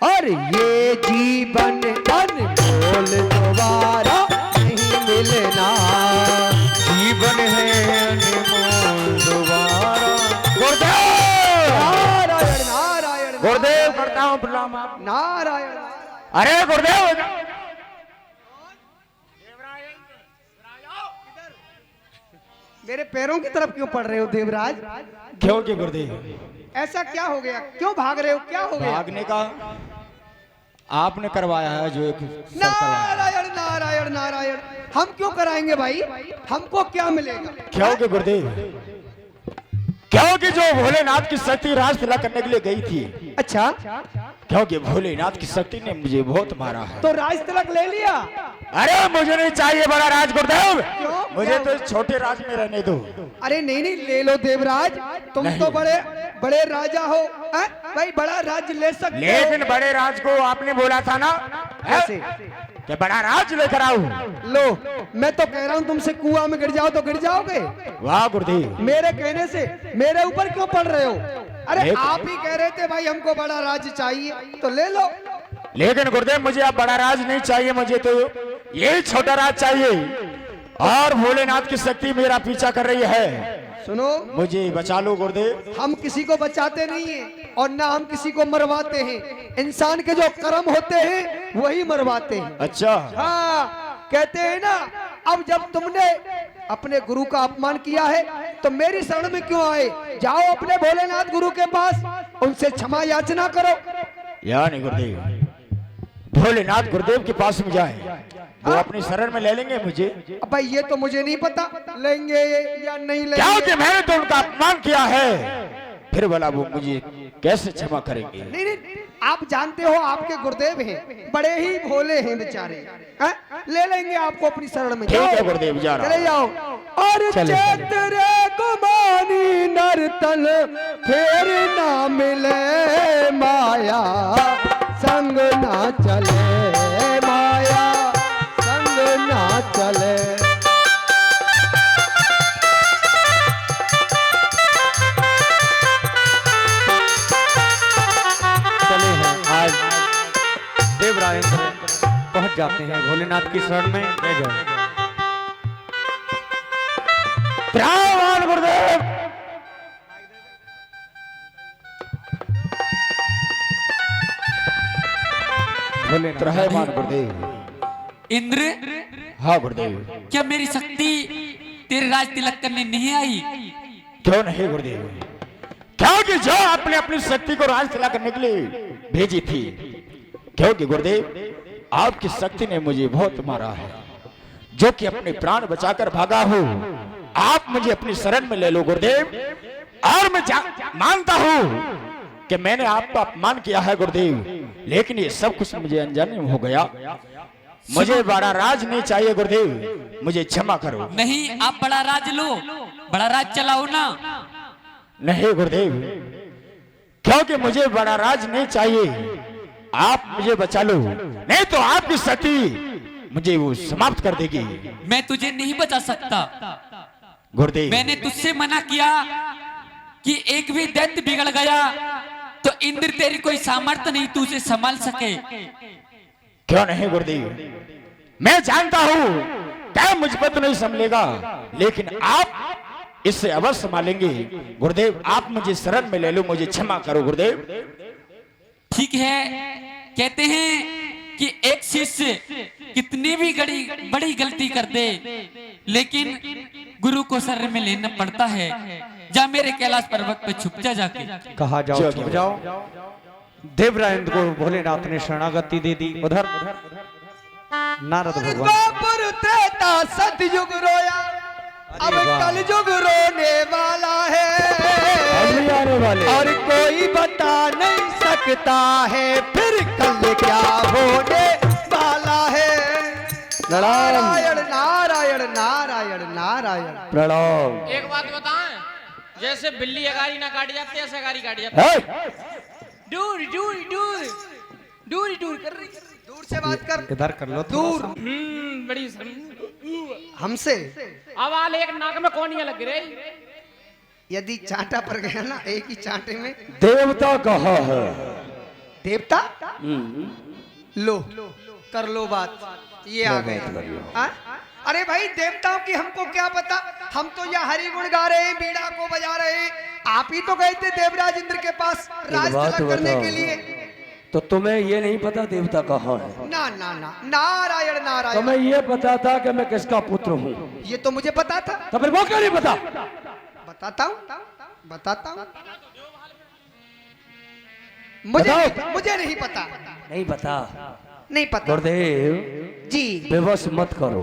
B: और ये जीवन अनमोल दोबारा नहीं मिलना।
D: जीवन है अनमोल दोबारा।
B: नारायण नारायण
C: गुरुदेव करता हूँ प्रणाम आप।
B: नारायण।
C: अरे गुरुदेव
B: मेरे पैरों की तरफ क्यों पड़ रहे हो देवराज?
C: क्यों के गुरुदेव
B: ऐसा क्या हो गया? क्यों भाग रहे हो? क्या हो गया?
C: भागने का आपने करवाया है जो एक सब करवाया।
B: नारायण नारायण नारायण। हम क्यों कराएंगे भाई? हमको क्या मिलेगा?
C: क्यों के गुरुदेव क्योंकि जो भोलेनाथ की शक्ति राज तिलक करने के लिए गई थी,
B: अच्छा,
C: क्योंकि भोलेनाथ की शक्ति ने मुझे बहुत मारा है।
B: तो राज तिलक ले लिया?
C: अरे मुझे नहीं चाहिए बड़ा राज गुरुदेव,
B: क्यों?
C: मुझे तो इस छोटे राज में रहने दो।
B: अरे नहीं नहीं, ले लो देवराज, तुम
C: नहीं।
B: तो बड़े बड़े राजा हो, हैं? भाई बड़ा राज ले सकते हो।
C: लेकिन बड़े राज को आपने बोला था ना
B: कैसे?
C: कि बड़ा राज लेकर आऊं।
B: लो, मैं तो कह रहा हूँ तुमसे कुआं में गिर जाओ तो गिर जाओगे।
C: वाह गुरुदेव,
B: मेरे कहने से मेरे ऊपर क्यों पड़ रहे हो? अरे
C: लेकिन-
B: आप ही कह रहे थे भाई हमको बड़ा राज चाहिए, तो ले लो।
C: लेकिन गुरुदेव मुझे अब बड़ा राज नहीं चाहिए, मुझे तो यही छोटा राज चाहिए। और भोलेनाथ की शक्ति मेरा पीछा कर रही है,
B: सुनो,
C: मुझे बचा लो गुरुदेव।
B: हम किसी को बचाते नहीं हैं और ना हम किसी को मरवाते हैं। इंसान के जो कर्म होते हैं वही मरवाते हैं।
C: अच्छा,
B: हाँ, कहते हैं ना, अब जब तुमने अपने गुरु का अपमान किया है तो मेरी शरण में क्यों आए? जाओ अपने भोलेनाथ गुरु के पास, उनसे क्षमा याचना करो।
C: या नहीं गुरुदेव, भोलेनाथ गुरुदेव के पास में जाए, वो अपनी शरण में ले लेंगे मुझे।
B: अब भाई ये तो मुझे नहीं पता लेंगे या नहीं
C: क्या
B: लेंगे।
C: कि मैंने तो उनका अपमान किया है, फिर बोला वो मुझे कैसे क्षमा करेंगे?
B: नहीं नहीं, आप जानते हो आपके गुरुदेव हैं, बड़े ही भोले हैं बेचारे, हैं? ले लेंगे आपको अपनी शरण में।
C: ठीक है
B: जाओ,
C: गुरुदेव, जा रहा
B: चले
C: हूं।
B: जाओ। और
C: चले।
B: चैत्र गुमानी नर्तन फिर ना मिले माया, संग ना चले माया, संग ना चले।
D: चले हैं आज देवरायेंद्र पहुंच जाते हैं भोलेनाथ की शरण में। जय जय।
C: त्राण गुरुदेव, त्रहमान गुरुदेव।
E: इंद्र,
C: हाँ गुरुदेव।
E: क्या मेरी शक्ति तेरे राज तिलक करने नहीं आई?
C: क्यों नहीं गुरुदेव, क्योंकि जो आपने अपनी शक्ति को राज तिलक करने के लिए भेजी थी, क्योंकि गुरुदेव आपकी शक्ति ने मुझे बहुत मारा है, जो कि अपने प्राण बचाकर भागा हूँ। आप मुझे अपनी शरण में ले लो गुरुदेव, और मैं मानता हूँ कि मैंने आपका अपमान किया है गुरुदेव, लेकिन ये सब कुछ मुझे अनजाने में हो गया। मुझे बड़ा राज नहीं चाहिए गुरुदेव, मुझे क्षमा करो।
E: नहीं, आप बड़ा राज लो, बड़ा राज चलाओ ना।
C: नहीं गुरुदेव, क्योंकि मुझे बड़ा राज नहीं चाहिए, आप मुझे बचा लो, नहीं तो आपकी शक्ति मुझे वो समाप्त कर देगी।
E: मैं तुझे नहीं बचा सकता।
C: गुरुदेव,
E: मैंने तुझसे मना किया कि एक भी दैत्य बिगड़ गया तो इंद्र तेरी कोई सामर्थ्य नहीं तू उसे संभाल सके।
C: क्यों नहीं गुरुदेव, मैं जानता हूँ क्या मुझ पर तो नहीं संभलेगा, लेकिन आप इससे अवश्य संभालेंगे। गुरुदेव आप मुझे शरण में ले लो, मुझे क्षमा करो गुरुदेव।
E: ठीक है, कहते हैं कि एक शिष्य कितनी भी बड़ी गलती कर दे, लेकिन गुरु को शरण में लेना पड़ता है। जा मेरे कैलाश पर्वत पे छुप जा जाके।
D: कहा जाओ छुप जाओ। देवरायेंद्र को भोलेनाथ ने शरणागति दे दी। उधर नारद भगवान
B: द्वापर त्रेता सतयुग रोया, अब कलयुग रोने वाला है,
D: अभी आने वाले।
B: और कोई बता नहीं सकता है फिर कल क्या होने वाला है। नारायण नारायण नारायण नारायण।
C: प्रणाम।
G: एक बात बताएं, जैसे बिल्ली अगारी ना काट जाती है, ऐसे अगारी काट जाती है।
C: हे!
G: दूर दूर दूर दूर दूर कर रही।
B: दूर से बात कर,
H: इधर कर लो
B: दूर
G: बड़ी शर्म।
B: हमसे।
G: आवाज एक नाक में कौनियां लग रही।
B: यदि चांटा पड़ गया ना एक ही चांटे में।
C: देवता कहाँ है?
B: देवता लो कर लो बात, ये आ गए। हाँ? अरे भाई देवताओं की हमको क्या पता, हम तो यहाँ हरि गुण गा रहे हैं, बीड़ा को बजा रहे हैं। आप ही तो गए थे देवराज इंद्र के पास राज
C: बात
B: तिलक करने
C: बताओ।
B: के लिए।
C: तो तुम्हें ये नहीं पता देवता कहाँ है?
B: ना ना ना नारायण नारायण।
C: तुम्हें ये पता था कि मैं किसका पुत्र हूँ?
B: ये तो मुझे पता था।
C: तो फिर वो क्यों नहीं पता?
B: बताता हूँ बताता हूँ। मुझे
C: बताओ।
B: मुझे नहीं पता,
C: नहीं पता।
B: नहीं पता
C: गुरुदेव
B: जी।
C: बेबस मत करो।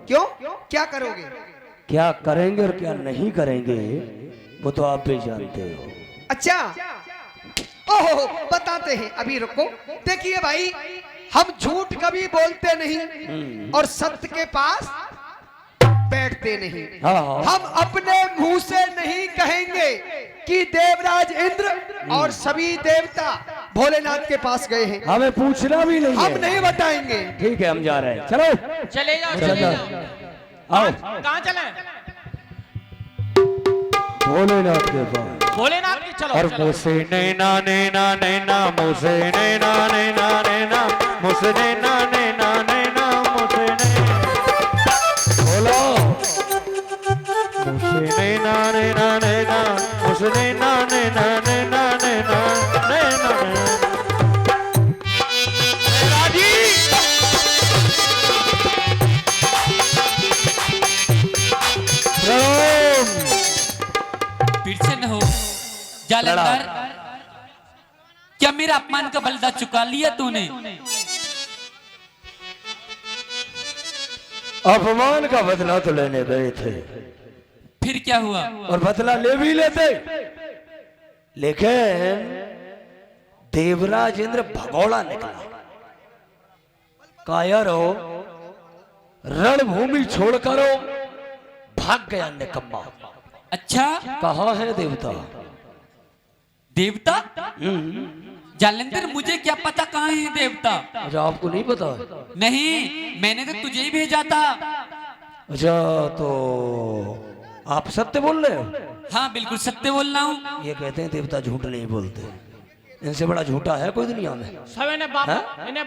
B: क्यों क्या करोगे?
C: क्या करेंगे और क्या नहीं करेंगे वो तो आप भी जानते हो।
B: अच्छा ओहो बताते हैं, अभी रुको। देखिए भाई हम झूठ कभी बोलते नहीं और सत्य के पास बैठते नहीं।
C: हाँ।
B: हम अपने मुंह से नहीं कहेंगे कि देवराज इंद्र और सभी देवता भोलेनाथ के पास गए हैं।
C: हमें पूछना भी नहीं
B: हम
C: है।
B: नहीं बताएंगे।
C: ठीक है हम जा रहे हैं, चलो
G: चले जाओ
C: अच्छा,
G: चले
C: जा।
G: जाओ।
C: आओ
G: कहाँ चले?
C: भोलेनाथ के पास।
G: भोलेनाथ की चलो
C: और
G: चलो।
C: मुझसे नैना नैना नैना मुझसे नैना नैना नैना मुझसे नैना नैना नैना मुझसे बोलो मुझसे नैना नैना नैना मुझसे नैना नैना नैना नैना नैना राजी प्रणाम।
E: फिर से न हो जालंधर, क्या मेरा अपमान का बलदा चुका लिया तूने?
C: अपमान का बदला तो लेने गए थे
E: फिर क्या हुआ?
C: और बदला ले भी लेते, लेकिन देवराज इंद्र भगोड़ा निकला। कायर हो रणभूमि छोड़कर भाग गया निकम्मा।
E: अच्छा
C: कहाँ है देवता?
E: देवता? जालंधर मुझे क्या पता कहाँ है देवता?
C: अच्छा आपको नहीं पता?
E: नहीं, मैंने तो तुझे ही भेजा था।
C: अच्छा तो आप सत्य बोल रहे हो?
E: हाँ बिल्कुल सत्य बोल रहा हूँ।
C: ये कहते हैं देवता झूठ नहीं बोलते, इनसे बड़ा झूठा है कोई दुनिया में?
G: सब इन्हें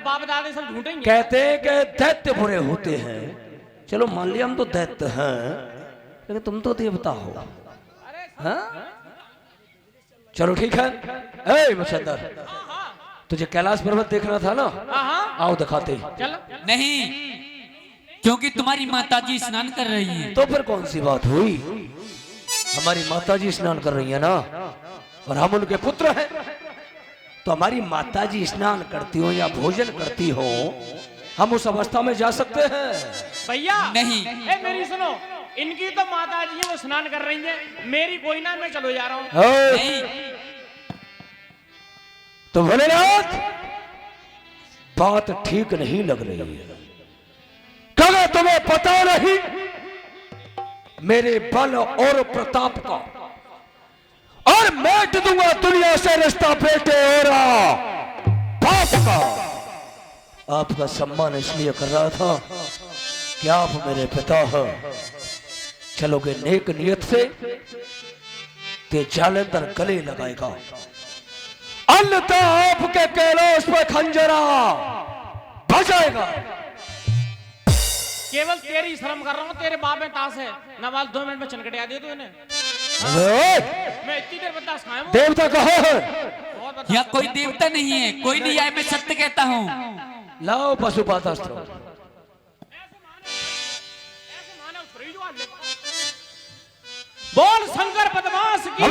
G: बाप दादे सब झूठेंगे।
C: कहते हैं कि दैत्य बुरे होते हैं। चलो मान लिया हम तो दैत्य हैं, लेकिन तुम तो देवता हो। हाँ? चलो ठीक है। ए मच्छर, तुझे कैलाश पर्वत देखना था ना? आओ दिखाते हैं।
G: चलो।
E: नहीं, क्योंकि तुम्हारी माताजी स्नान कर रही हैं।
C: तो फिर कौन सी बात हुई? हमारी माताजी स्नान कर रही है ना, और हम उनके पुत्र हैं। तो हमारी माताजी स्नान करती हो या भोजन करती हो, हम उस अवस्था में जा सकते हैं?
G: भैया
E: नहीं।
G: ए मेरी सुनो, इनकी तो माता जी वो स्नान कर रही है, मेरी कोई ना, मैं चलो जा रहा हूँ।
E: नहीं,
C: तो भोलेनाथ बात ठीक नहीं लग रही है। क्या तुम्हें पता नहीं मेरे बल और प्रताप का, और मेट दूंगा दुनिया से रिश्ता बेटे और बाप का। आपका सम्मान इसलिए कर रहा था कि आप मेरे पिता हैं। चलोगे नेक नियत से ते जालंधर गले लगाएगा, अन्यथा आपके कैलाश पे खंजरा बजाएगा।
G: केवल तेरी शर्म कर रहा हूँ, तेरे बाप में ताश है ना, वाल 2 मिनट में चनकटिया दे तू इन्हें। मैं इतनी देर बर्दाश्त खाया हूँ।
C: देवता कहाँ है?
G: बहुत बता।
E: यहाँ कोई देवता नहीं है, कोई नहीं आए, मैं सत्य कहता हूँ।
C: लाओ पशुपातास्त्र।
G: बोल शंकर बदमाश की।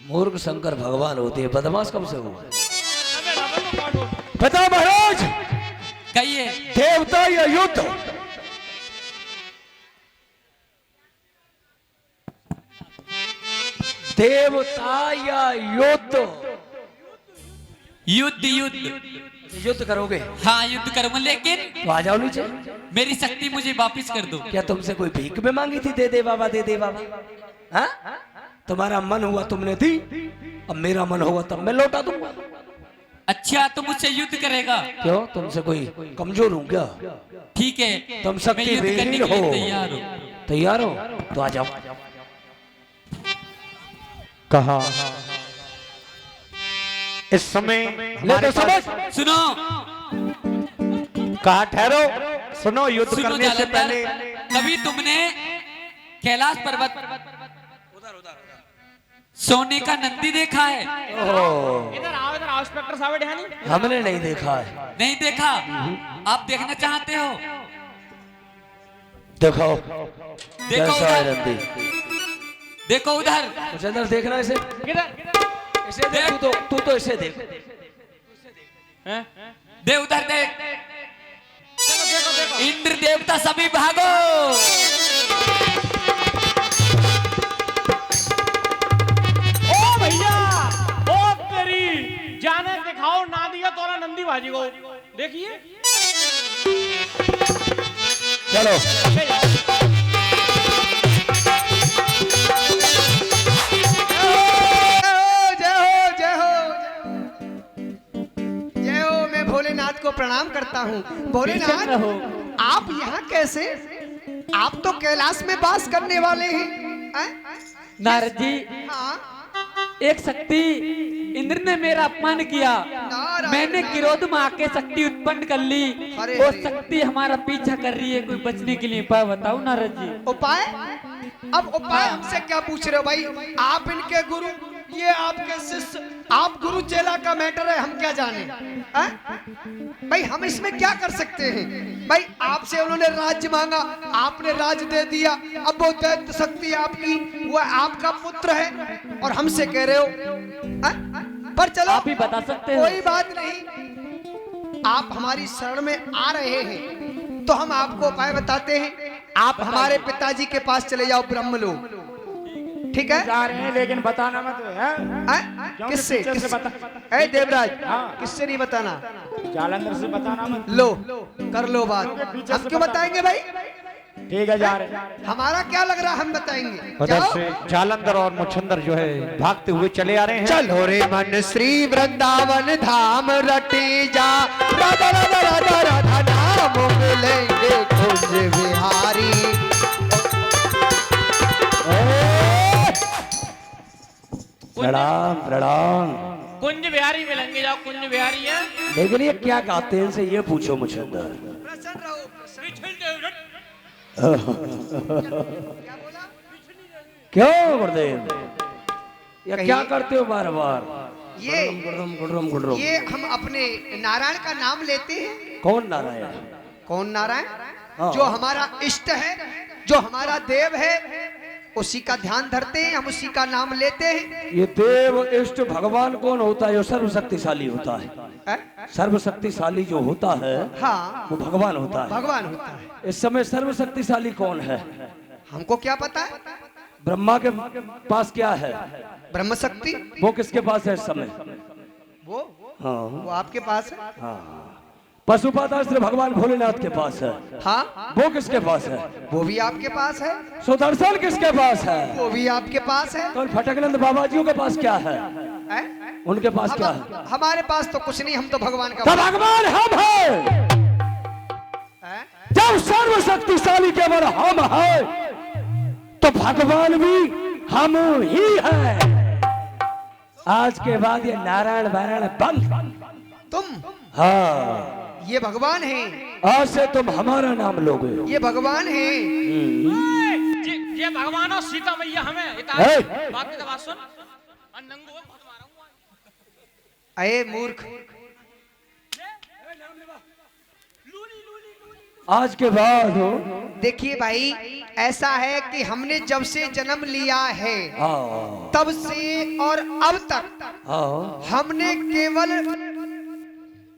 C: मूर्ख शंकर भगवान होते हैं, बदमाश कब से हुआ?
G: अबे रबर को काटो।
C: पिता महाराज,
E: कहिए।
C: देवता या युद्ध? देवता या युद्ध?
E: युद्ध युद्ध
F: युद्ध करोगे?
E: हाँ युद्ध करूंगा, लेकिन
F: तो आ जाओ नीचे।
E: मेरी शक्ति मुझे वापस कर दो।
F: क्या तुमसे कोई भीख में मांगी थी? दे दे बाबा, दे दे बाबा। हाँ? तुम्हारा मन हुआ तुमने दी, अब मेरा मन होगा तब मैं लौटा दूंगा।
E: अच्छा तो मुझसे युद्ध करेगा?
F: क्यों, तुमसे कोई कमजोर हूँ क्या?
E: ठीक है,
F: तुम
E: मैं
F: शक्ति
E: युद्ध करने
F: वीर
E: के लिए
F: हो।
E: तैयार हूँ।
F: तैयार हो तो आ जाओ।
D: कहा इस समय
F: ले तो समझ।
E: सुनो
D: कहा ठहरो, सुनो युद्ध
E: सुनो
D: करने से
E: जालंधर,
D: पहले
E: कभी तुमने कैलाश पर्वत सोने का नंदी देखा है?
G: इधर आओ इंस्पेक्टर साहब ध्यान।
F: हमने नहीं देखा है।
E: नहीं देखा? आप देखना चाहते हो?
F: देखो
E: देखो
F: कैसा है
E: उधर,
F: नंदी।
E: देखो उधर।
F: कुछ अंदर देखना इसे। इसे देख, तू तो इसे देख।
E: दे उधर देख। इंद्र देवता सभी भागो।
G: ओ भैया, ओ तेरी जाने दिखाओ ना दिया तोरा नंदी भाजी को। देखिए
F: चलो
B: भोलेनाथ को प्रणाम करता हूँ। भोलेनाथ आप यहाँ कैसे? आप तो कैलाश में वास करने वाले हैं।
E: नारद जी,
B: हाँ
E: एक शक्ति इंद्र ने मेरा अपमान किया, मैंने क्रोध में आके शक्ति उत्पन्न कर ली।
B: अरे
E: वो
B: अरे।
E: शक्ति हमारा पीछा कर रही है, कोई बचने के लिए उपाय बताओ नारद जी।
B: उपाय? अब उपाय हमसे क्या पूछ रहे हो भाई? आप इनके गुरु, ये आपके शिष्य, आप गुरु चेला का मैटर है, हम क्या जाने? भाई हम इसमें क्या कर सकते हैं? भाई आपसे उन्होंने राज्य मांगा, आपने राज्य दे दिया, अब वो दैत्य शक्ति आपकी, वो आपका पुत्र है और हमसे कह रहे हो? पर चलो
E: आप ही बता सकते हो।
B: कोई बात नहीं, आप हमारी शरण में आ रहे हैं तो हम आपको उपाय बताते हैं। आप हमारे पिताजी के पास चले जाओ ब्रह्मलोक, ठीक है?
C: जा रहे हैं लेकिन बताना मत है?
B: किससे?
C: पीछे से बता।
B: ए देवराज,
C: हाँ।
B: किससे नहीं बताना?
C: जालंधर से बताना मत।
B: लो कर लो बात।
C: पीछे
B: हम
C: से
B: क्यों
C: बता।
B: बताएंगे भाई?
C: ठीक है, जा रहे हैं।
B: हमारा क्या लग रहा है, हम बताएंगे।
D: उधर
B: जाओ।
D: से जालंधर और मुछंदर जो है भागते हुए चले आ रहे हैं।
B: चलो रे मन श्री वृंदावन धाम रटे जा, राधा राधा राधा राधा नाम मिलेंगे कुंज बिहारी।
F: प्रणाम प्रणाम।
G: कुंज बिहारी मिलेंगे, जाओ कुंज बिहारी है।
F: लेकिन ये क्या गाते हैं, इनसे ये पूछो मुझे अंदर।
B: प्रसन्न रहो।
F: क्यों गुरुदेव, ये क्या करते हो बार बार?
B: ये
F: गुडरम गुडरम गुडरम।
B: ये हम अपने नारायण का नाम लेते हैं।
F: कौन नारायण?
B: कौन नारायण?
F: हाँ।
B: जो हमारा इष्ट है, जो हमारा देव है, उसी का ध्यान धरते हैं, हम उसी का नाम लेते हैं।
F: ये देव इष्ट भगवान कौन होता है? जो सर्वशक्तिशाली होता है। सर्वशक्तिशाली जो होता है
B: हाँ
F: वो भगवान होता है।
B: भगवान होता है।
F: इस समय सर्वशक्तिशाली कौन है?
B: हमको क्या पता है?
F: ब्रह्मा के पास क्या है?
B: ब्रह्म शक्ति।
F: वो किसके पास है इस समय?
B: वो
F: हाँ
B: वो आपके पास है।
F: पशुपातास्त्र भगवान भोलेनाथ के पास है।
B: हाँ
F: वो किसके पास है?
B: वो भी आपके पास है।
F: सुदर्शन किसके पास है?
B: वो भी आपके पास है।
F: तो फटकनंद बाबा जी के पास क्या है?
B: हैं?
F: उनके पास क्या है?
B: हमारे पास तो कुछ नहीं, हम तो भगवान का
F: तो भगवान हम हैं।
B: हैं?
F: जब सर्वशक्तिशाली केवल हम हैं तो भगवान भी हम ही हैं। आज के बाद ये नारायण वारायण बंद।
B: तुम
F: हाँ,
B: ये भगवान हैं।
F: आज से तुम हमारा नाम लोगे।
B: ये भगवान हैं।
G: ये भगवान और सीता मैया हमें
F: है।
G: बात की बात सुन। नंगू बहुत मारूंगा।
B: अये मूर्ख,
F: आज के बाद हो।
B: देखिए भाई, ऐसा है कि हमने जब से जन्म लिया है
F: हाँ
B: तब से और अब तक
F: हाँ
B: हमने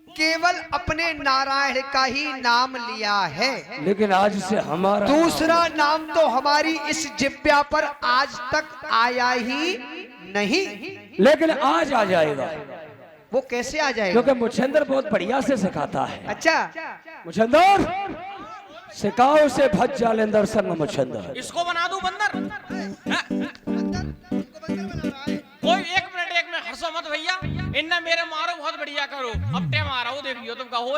B: केवल अपने नारायण का ही नाम लिया है।
F: लेकिन आज से हमारा
B: दूसरा नाम तो हमारी इस जिब्या पर आज तक आया ही नहीं।
F: लेकिन आज आ जाएगा।
B: वो कैसे आ जाएगा?
F: क्योंकि मुछंदर बहुत बढ़िया से सिखाता है।
B: अच्छा,
F: मुछंदर सिखाओ से भज जालेंदर संग मुछंदर।
G: इसको बना दूं बंदर? हैं? कोई एक मिनट हंसो मत भैया, इनने मेरे मारो बहुत बढ़िया करो, अब टे मारा हो, देख लियो तुम कहो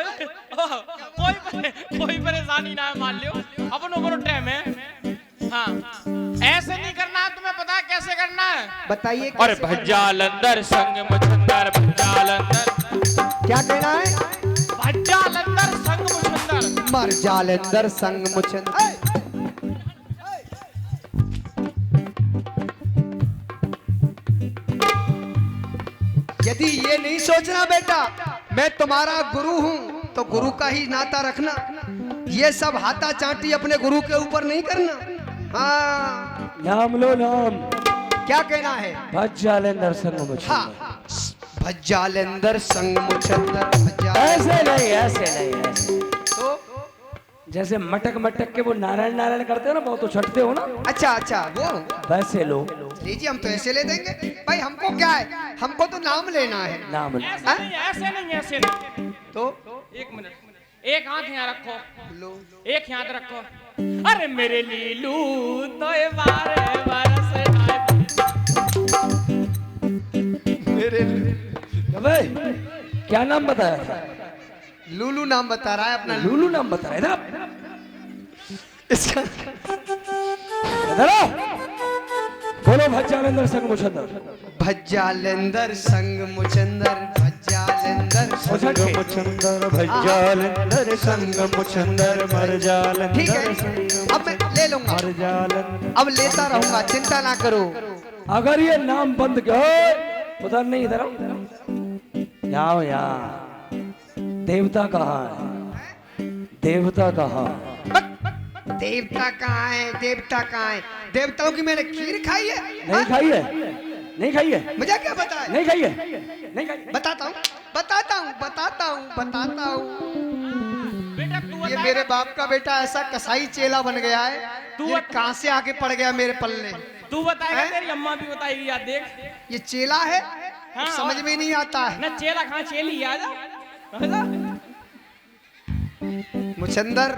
G: कोई परेशानी ना है, मान लियो अपन टाइम है। हाँ, ऐसे नहीं करना, तुम्हें पता है कैसे करना है?
B: बताइए।
G: और भज्जालंदर संग मुछंदर, भज्जालंदर
B: क्या कहना है?
G: भज्जालंदर संग मुछंदर,
B: मर जालंदर संग मुछंदर। यदि ये नहीं सोचना बेटा मैं तुम्हारा गुरु हूँ, तो गुरु का ही नाता रखना। ये सब हाथा चांटी अपने गुरु के ऊपर नहीं करना। हाँ,
F: नाम लो नाम।
B: क्या कहना है?
F: भज जालेंदर संग मुछंदर।
B: हाँ, भज्जालेंदर संग मुछंदर।
F: ऐसे नहीं, ऐसे नहीं, ऐसे
B: तो
F: जैसे मटक मटक के वो नारायण नारायण करते हो ना, बहुत उछटते हो ना,
B: अच्छा वो
F: वैसे लो।
B: लीजिए, हम तो ऐसे ले देंगे भाई। हमको क्या है, हमको तो नाम लेना है।
F: नाम लो।
G: ऐसे नहीं।
B: तो
G: एक मिनट, एक हाथ यहाँ रखो,
B: लो,
G: एक हाथ रखो। अरे मेरे लीलू तो ये बारे बरस
B: मेरे
F: अबे क्या नाम बताया था?
B: लूलू नाम बता रहा है अपना।
F: लूलू नाम बताया था
B: इसका
F: इधर आओ। बोलो भज जालेंदर संग मुछंदर।
B: भज्जालेंदर संग मुछंदर, भज्जालेंदर संग
D: मुछंदर, भज्जालेंदर संग मुछंदर, मर जालेंदर।
B: ठीक है, अब मैं ले लूंगा,
D: मर जालेंदर।
B: अब लेता रहूंगा, चिंता ना करो।
F: अगर ये नाम बंद कर, उधर नहीं इधर आओ। यहाँ देवता कहाँ है? देवता कहाँ?
B: देवता कहाँ है? देवता कहाँ है? देवताओं की मैंने खीर खाई है?
F: नहीं खाई है, नहीं खाई है,
B: मुझे क्या पता है?
F: नहीं खाई है, नहीं खाई।
B: बताता हूँ, बताता हूँ, बताता हूँ, बताता हूँ।
G: बेटा तू
B: ये मेरे बाप का बेटा ऐसा कसाई चेला बन गया है, ये कहाँ से आके पड़ गया मेरे पल्ले।
G: तू बताएगा,
B: हैं?
G: तेरी अम्मा भी बताएगी। याद देख,
B: ये चेला है,
G: हाँ,
B: समझ में नहीं आता है।
G: ना चेला कहाँ चेली, आजा आजा।
B: मुछंदर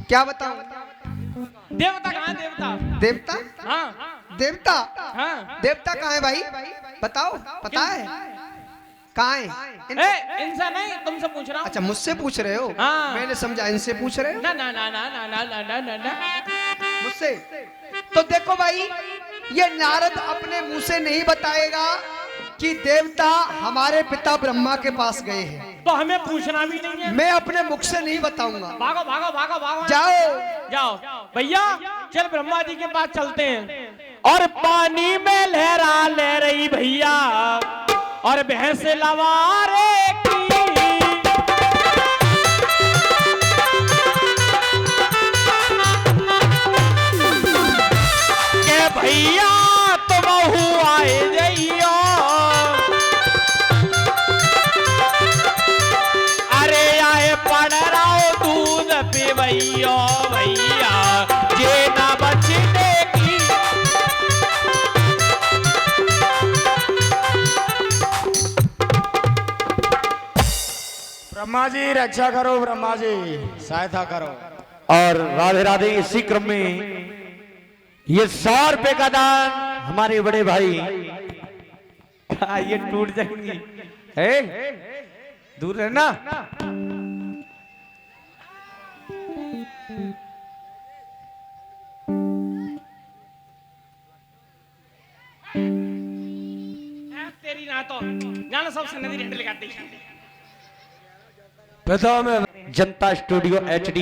B: क्या बताऊं?
G: देवता कहाँ? देवता
B: देवता?
G: हाँ
B: देवता?
G: हाँ।
B: देवता कहाँ है भाई? बताओ, पता है कहाँ है?
G: इनसे नहीं, तुमसे पूछ रहा हूँ।
B: अच्छा, मुझसे पूछ रहे हो?
G: हाँ।
B: मैंने समझा इनसे पूछ रहे हो।
G: ना ना ना ना ना ना ना ना ना ना
B: मुझसे तो देखो भाई, ये नारद अपने मुंह से नहीं बताएगा कि देवता हमारे पिता ब्रह्मा के पास गए हैं।
G: तो हमें पूछना भी नहीं है।
B: मैं अपने मुख से नहीं बताऊंगा।
G: भागो भागो भागो भागो,
B: जाओ
G: जाओ भैया, चल ब्रह्मा जी के पास चलते हैं। और पानी में लहरा ले रही भैया, और भैंस लवारे की, के भैया तुम आए जइयो, अरे आए पड़ रहा दूध पिबैयो भैया, जे ना बचने की।
C: ब्रह्मा जी रक्षा करो, ब्रह्मा जी सहायता करो।
D: और राधे राधे। इसी क्रम में ये 100 रुपए का दान हमारे बड़े भाई, ये टूट जाएंगी, है दूर रहना।
G: तेरी ना तो जाना सबसे नदी रेंट लगाती है।
F: पिता में
D: जनता स्टूडियो HD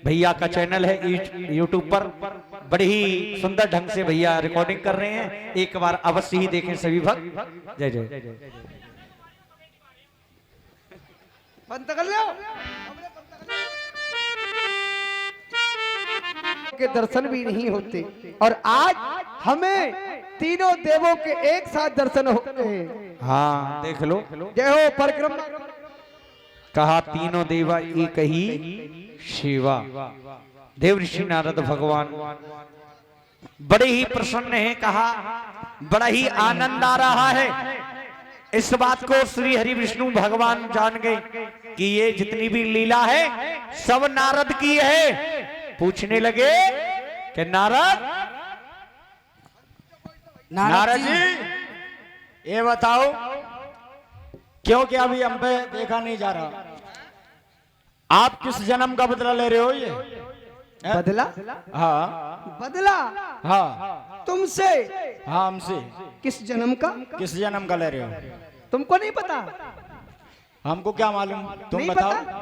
D: भैया का चैनल है यूट्यूब पर। बड़े ही सुंदर ढंग से भैया रिकॉर्डिंग कर रहे हैं, एक बार अवश्य ही देखें सभी भक्त। जय जय।
B: बंद कर लो। के दर्शन भी नहीं होते, और आज हमें तीनों देवों के एक साथ दर्शन होते हैं।
D: हाँ देख लो,
B: जय हो परिक्रमा।
D: कहा तीनों देवा एक ही शिवा। देव ऋषि नारद भगवान बड़े ही प्रसन्न है, कहा बड़ा ही आनंद आ रहा है। इस बात को श्री हरि विष्णु भगवान जान गए कि ये जितनी भी लीला है सब नारद की है। पूछने लगे कि नारद
C: जी ये बताओ क्योंकि अभी हम पे देखा नहीं जा रहा, आप किस जन्म का बदला ले रहे हो? ये
B: बदला?
C: हाँ
B: बदला?
C: हाँ
B: तुमसे?
C: हाँ हमसे।
B: किस जन्म का?
C: किस जन्म का ले रहे हो?
B: तुमको नहीं पता?
C: हमको क्या मालूम, तुम
B: नहीं
C: बताओ।
B: पता?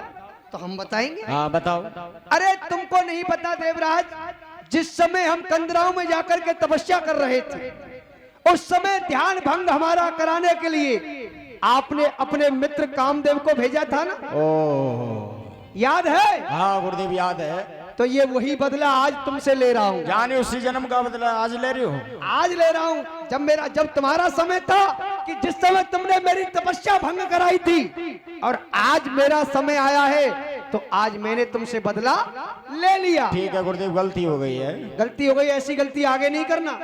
B: तो हम बताएंगे।
C: हाँ बताओ।
B: अरे तुमको नहीं पता देवराज, जिस समय हम कंदराओं में जाकर के तपस्या कर रहे थे, उस समय ध्यान भंग हमारा कराने के लिए आपने अपने मित्र कामदेव को भेजा था ना?
C: ओह
B: याद है?
C: हाँ गुरुदेव याद है।
B: तो ये वही बदला आज तुमसे ले रहा हूँ।
C: जाने उसी जन्म का बदला आज ले रहे हो?
B: आज ले रहा हूँ। जब तुम्हारा समय था कि जिस समय तुमने मेरी तपस्या भंग कराई थी, और आज मेरा समय आया है, तो आज मैंने तुमसे बदला ले लिया।
C: ठीक है गुरुदेव, गलती हो गई है।
B: गलती हो गई, ऐसी गलती आगे नहीं करना।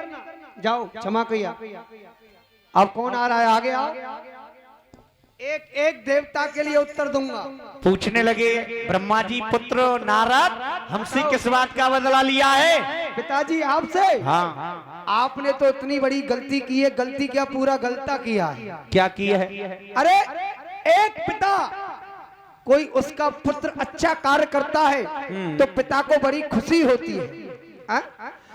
B: जाओ क्षमा किया। अब कौन आ रहा है? आगे आओ। एक एक देवता के लिए उत्तर दूंगा।
D: पूछने लगे ब्रह्मा जी पुत्र नारद, हमसे किस बात का बदला लिया है?
B: पिताजी आपसे?
D: हाँ।
B: आपने तो इतनी बड़ी गलती की है। गलती क्या, पूरा गलता किया है।
D: क्या किया है?
B: अरे एक पिता कोई उसका पुत्र अच्छा कार्य करता है तो पिता को बड़ी खुशी होती है।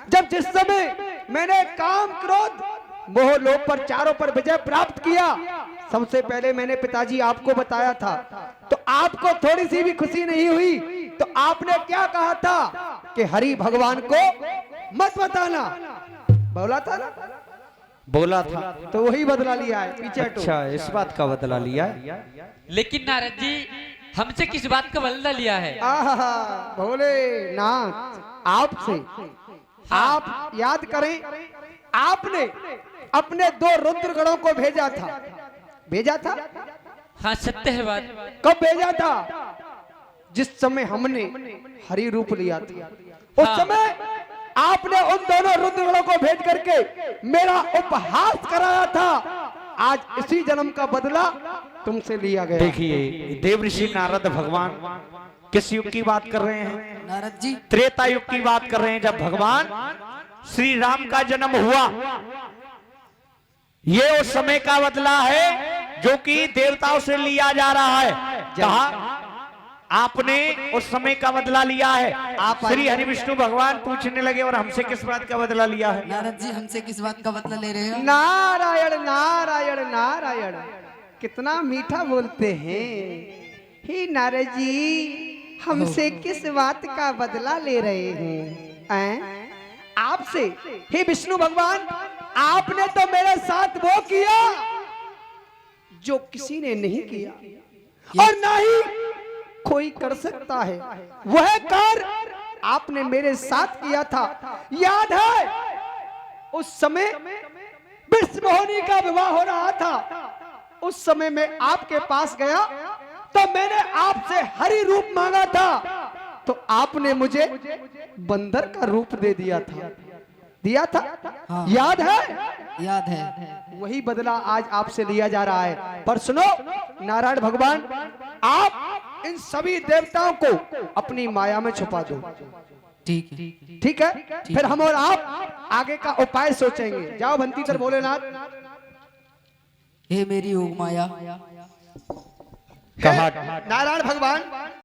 B: जब जिस समय मैंने काम क्रोध मोह लोभ पर चारों पर विजय प्राप्त किया, सबसे पहले मैंने पिताजी आपको बताया था, तो आपको थोड़ी सी भी खुशी नहीं हुई, तो आपने क्या कहा था कि हरि भगवान को मत बताना। बोला था ना?
D: बोला था।
B: तो वही बदला लिया है। पीछे हटो।
D: अच्छा, इस बात का बदला लिया है।
E: लेकिन नारद जी हमसे किस बात का बदला लिया है?
B: आहा, भोलेनाथ आपसे। आप याद करें, आपने अपने 2 रुद्रगणों को भेजा था। भेजा था?
E: हाँ सत्य है बात।
B: कब भेजा था? जिस समय हमने हरि रूप लिया था, उस समय आपने उन दोनों रुद्रगणों को भेज करके मेरा उपहास कराया था। आज इसी जन्म का बदला तुमसे लिया गया।
D: देखिए देव ऋषि नारद भगवान किस युग की बात कर रहे हैं?
H: नारद जी
D: त्रेता युग की बात कर रहे हैं, जब भगवान श्री राम का जन्म हुआ। ये उस समय का बदला है जो कि देवताओं से लिया जा रहा है। कहा आपने उस समय का बदला लिया है। आप श्री हरि विष्णु भगवान पूछने लगे और हमसे किस बात का बदला लिया है?
H: नारद जी हमसे किस बात का बदला ले रहे हो?
B: नारायण नारायण नारायण, कितना मीठा बोलते हैं। हे नारद जी हमसे किस बात का बदला ले रहे हैं? आपसे? हे विष्णु भगवान, आपने तो मेरे साथ वो किया जो किसी ने नहीं किया और ना ही कोई कर सकता है। वह कार्य आपने मेरे साथ किया था। याद है उस समय विष्णु मोहिनी का विवाह हो रहा था, उस समय मैं आपके पास गया तो मैंने आपसे हरि रूप मांगा था, तो आपने मुझे बंदर का रूप दे दिया था। दिया था?
H: हाँ।
B: याद है?
H: याद है।
B: वही बदला आज आपसे लिया जा रहा है। पर सुनो नारायण भगवान, आप इन सभी देवताओं को अपनी माया में छुपा दो।
H: ठीक है।
B: ठीक है? फिर हम और आप आगे का उपाय सोचेंगे। जाओ भंतीधर भोलेनाथ।
H: हे मेरी योग माया,
B: नारायण भगवान